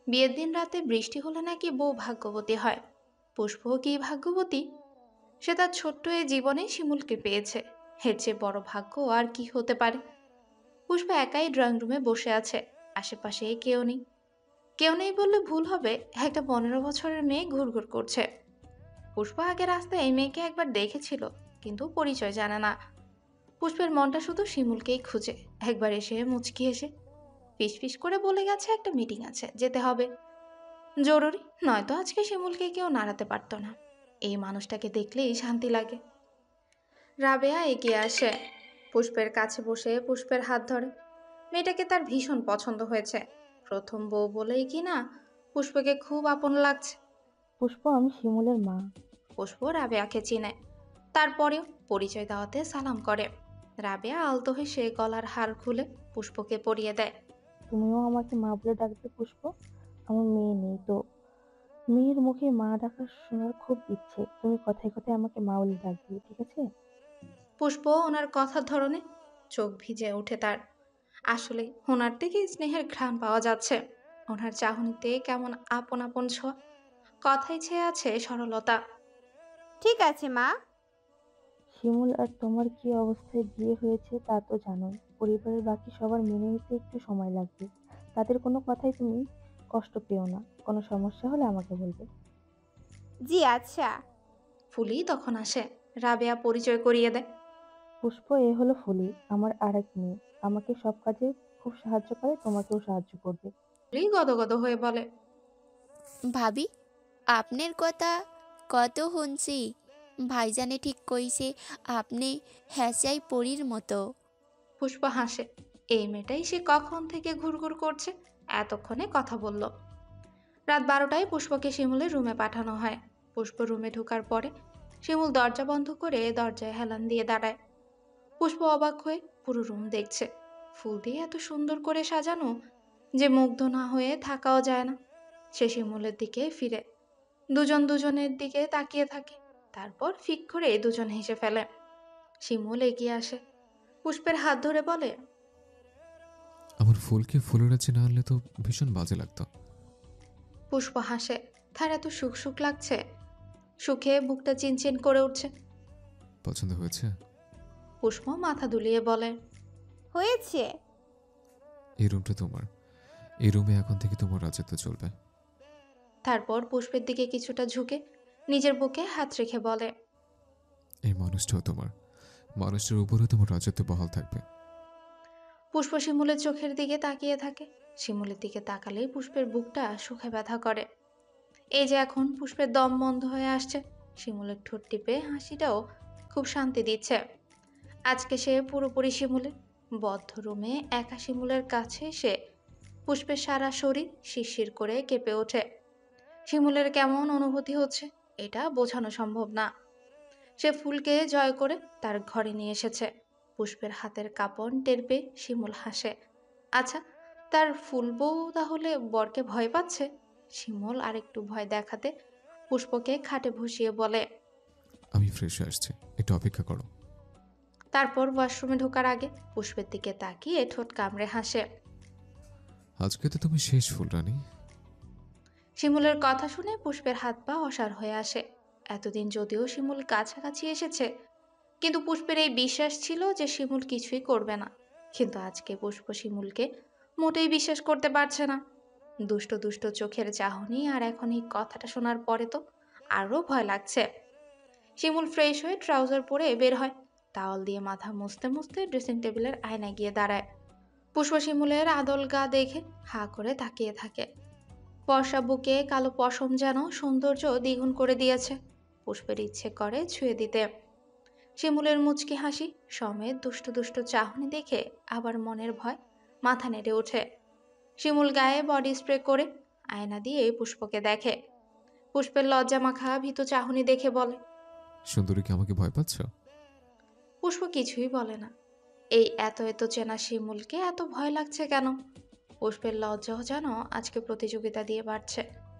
বিয়ের দিন রাতে বৃষ্টি হলে নাকি বউ ভাগ্যবতী হয়। পুষ্পও কি ভাগ্যবতী? সে তার ছোট্ট এই জীবনে শিমুলকে পেয়েছে। এর চেয়ে বড় ভাগ্য আর কি হতে পারে? পুষ্প একাই ড্রয়িং রুমে বসে আছে, আশেপাশে কেউ নেই। কেউ নেই বললে ভুল হবে, একটা 15 বছরের মেয়ে ঘুরঘুর করছে। পুষ্প আগে রাস্তায় এই মেয়েকে একবার দেখেছিল, কিন্তু পরিচয় জানে না। পুষ্পের মনটা শুধু শিমুলকেই খুঁজে। একবার এসে মুচকি এসে ফিসফিস করে বলে গেছে একটা মিটিং আছে, যেতে হবে জরুরি, নয়তো আজকে শিমুলকে কেউ নাড়াতে পারতো না। এই মানুষটাকে দেখলেই শান্তি লাগে। রাবেয়া এগিয়ে আসে, পুষ্পের কাছে বসে পুষ্পের হাত ধরে। মেয়েটাকে তার ভীষণ পছন্দ হয়েছে। প্রথম বউ বলেই কি না পুষ্পকে খুব আপন লাগছে। পুষ্প, আমি শিমুলের মা। পুষ্প রাবেয়াকে চিনে, তারপরেও পরিচয় দেওয়াতে সালাম করে। রাবেয়া আলতো হেসে গলার হার খুলে পুষ্পকে পরিয়ে দেয়। তুমিও আমাকে মা বলে ডাকবে পুষ্প। আমার মেয়ে নেই তো, মেয়ের মুখে মা ডাকা শোনার খুব ইচ্ছে। তুমি কথায় কথায় আমাকে মা বলে ডাকবে, ঠিক আছে? পুষ্প ওনার কথার ধরনে চোখ ভিজে ওঠে তার। আসলে ওনার থেকে স্নেহের ঘ্রাণ পাওয়া যাচ্ছে। ওনার চাহনিতে কেমন আপন আপন ছোঁয়া, কথায় ছেয়ে আছে সরলতা। ঠিক আছে মা। শিমুল আর তোমার কি অবস্থায় বিয়ে হয়েছে তা তো জানোই। পরিবারের বাকি সবার মেনে নিতে একটু সময় লাগবে। তাদের কোনো কথাই তুমি কষ্ট পেও না। কোনো সমস্যা হলে আমাকে বলবে। জি আচ্ছা। ফুলি তখন আসে, রাবেয়া পরিচয় করিয়ে দেয়। পুষ্প, এ হলো ফুলি, আমার আরেক মেয়ে। আমাকে সব কাজে খুব সাহায্য করে, তোমাকেও সাহায্য করবে। ফুলি গদগদ হয়ে বলে, ভাবি, আপনার কথা কত শুনছি। ভাইজানে ঠিক কইছে আপনি হ্যাচাই পরীর মতো। পুষ্প হাসে। এই মেয়েটাই সে কখন থেকে ঘুরঘুর করছে, এতক্ষণে কথা বলল। রাত 12টায় পুষ্পকে শিমুলের রুমে পাঠানো হয়। পুষ্প রুমে ঢোকার পরে শিমুল দরজা বন্ধ করে দরজায় হেলান দিয়ে দাঁড়ায়। পুষ্প অবাক হয়ে পুরো রুম দেখছে। ফুল দিয়ে এত সুন্দর করে সাজানো যে মুগ্ধ না হয়ে থাকাও যায় না। সে শিমুলের দিকে ফিরে, দুজন দুজনের দিকে তাকিয়ে থাকে। তারপর ফিক করে দুজন হেসে ফেলে। শিমুল এগিয়ে আসে, পুষ্পের হাত ধরে বলে, আমার ফুলকে ফুলের কাছে না আনলে তো ভীষণ বাজে লাগতো। পুষ্প হাসে, তার এত সুখ সুখ লাগছে। সুখে বুকটা চিনচিন করে উঠছে। পছন্দ হয়েছে? পুষ্প মাথা দুলিয়ে বলে, হয়েছে। এই রুমটা তোমার। এই রুমে এখন থেকে তোমার রাজত্ব চলবে। তারপর পুষ্পের দিকে কিছুটা ঝুঁকে নিজের বুকে হাত রেখে বলে, এই মানুষটাও তোমার। মানুষটার উপরে তোমার রাজত্ব বহাল থাকবে। পুষ্প শিমুলের চোখের দিকে তাকিয়ে থাকে। শিমুলের দিকে তাকালেই পুষ্পের বুকটা সুখে ব্যথা করে। এই যে এখন পুষ্পের দম বন্ধ হয়ে আসছে। শিমুলের ঠোঁট টিপে হাসিটাও খুব শান্তি দিচ্ছে। আজকে সে পুরোপুরি শিমুলের। বদ্ধ রুমে একা শিমুলের কাছে এসে পুষ্পের সারা শরীর শিরশির করে কেঁপে ওঠে। শিমুলের কেমন অনুভূতি হচ্ছে এটা বোঝানো সম্ভব না। সে ফুলকে জয় করে তার ঘরে নিয়ে এসেছে। পুষ্পের হাতের কাঁপন টের পেয়ে শিমুল হাসে। আচ্ছা, তার ফুল বউ তাহলে বরকে ভয় পাচ্ছে? শিমুল আরেকটু ভয় দেখাতে পুষ্পকে খাটে বসিয়ে বলে, আমি ফ্রেশ হয়ে আসছি, একটু অপেক্ষা করো। তারপর ওয়াশরুমে ঢোকার আগে পুষ্পের দিকে তাকিয়ে ঠোঁট কামড়ে হাসে। আজকে তো তুমি শেষ ফুলরানী। শিমুলের কথা শুনে পুষ্পের হাত পা অসাড় হয়ে আসে। এতদিন যদিও শিমুল কাছাকাছি এসেছে, কিন্তু পুষ্পের এই বিশ্বাস ছিল যে শিমুল কিছুই করবে না। কিন্তু আজকে পুষ্প শিমুলকে মোটেই বিশ্বাস করতে পারছে না। দুষ্ট দুষ্ট চোখের চাহনি আর এখন এই কথাটা শোনার পরে তো আরও ভয় লাগছে। শিমুল ফ্রেশ হয়ে ট্রাউজার পরে বের হয়। টাওয়াল দিয়ে মাথা মুছতে মুছতে ড্রেসিং টেবিলের আয়নায় গিয়ে দাঁড়ায়। পুষ্প শিমুলের আদল গা দেখে হা করে তাকিয়ে থাকে। ফর্সা বুকে কালো পশম যেন সৌন্দর্য দ্বিগুণ করে দিয়েছে। পুষ্পের ইচ্ছে করে ছুঁয়ে দিতে। শিমুলের মুচকি হাসি সমেত দুষ্ট দুষ্ট চাহনি দেখে আবার মনের ভয় মাথা নেড়ে ওঠে। শিমুল গায়ে বডি স্প্রে করে আয়না দিয়ে পুষ্পকে দেখে। পুষ্পের লজ্জা মাখা ভীতু চাহনি দেখে বলে, সুন্দরী কি আমাকে ভয় পাচ্ছ? পুষ্প কিছুই বলে না। এই এত এত চেনা শিমুলকে এত ভয় লাগছে কেন? পুষ্পের লজ্জাও যেন আজকে প্রতিযোগিতা দিয়ে বাড়ছে।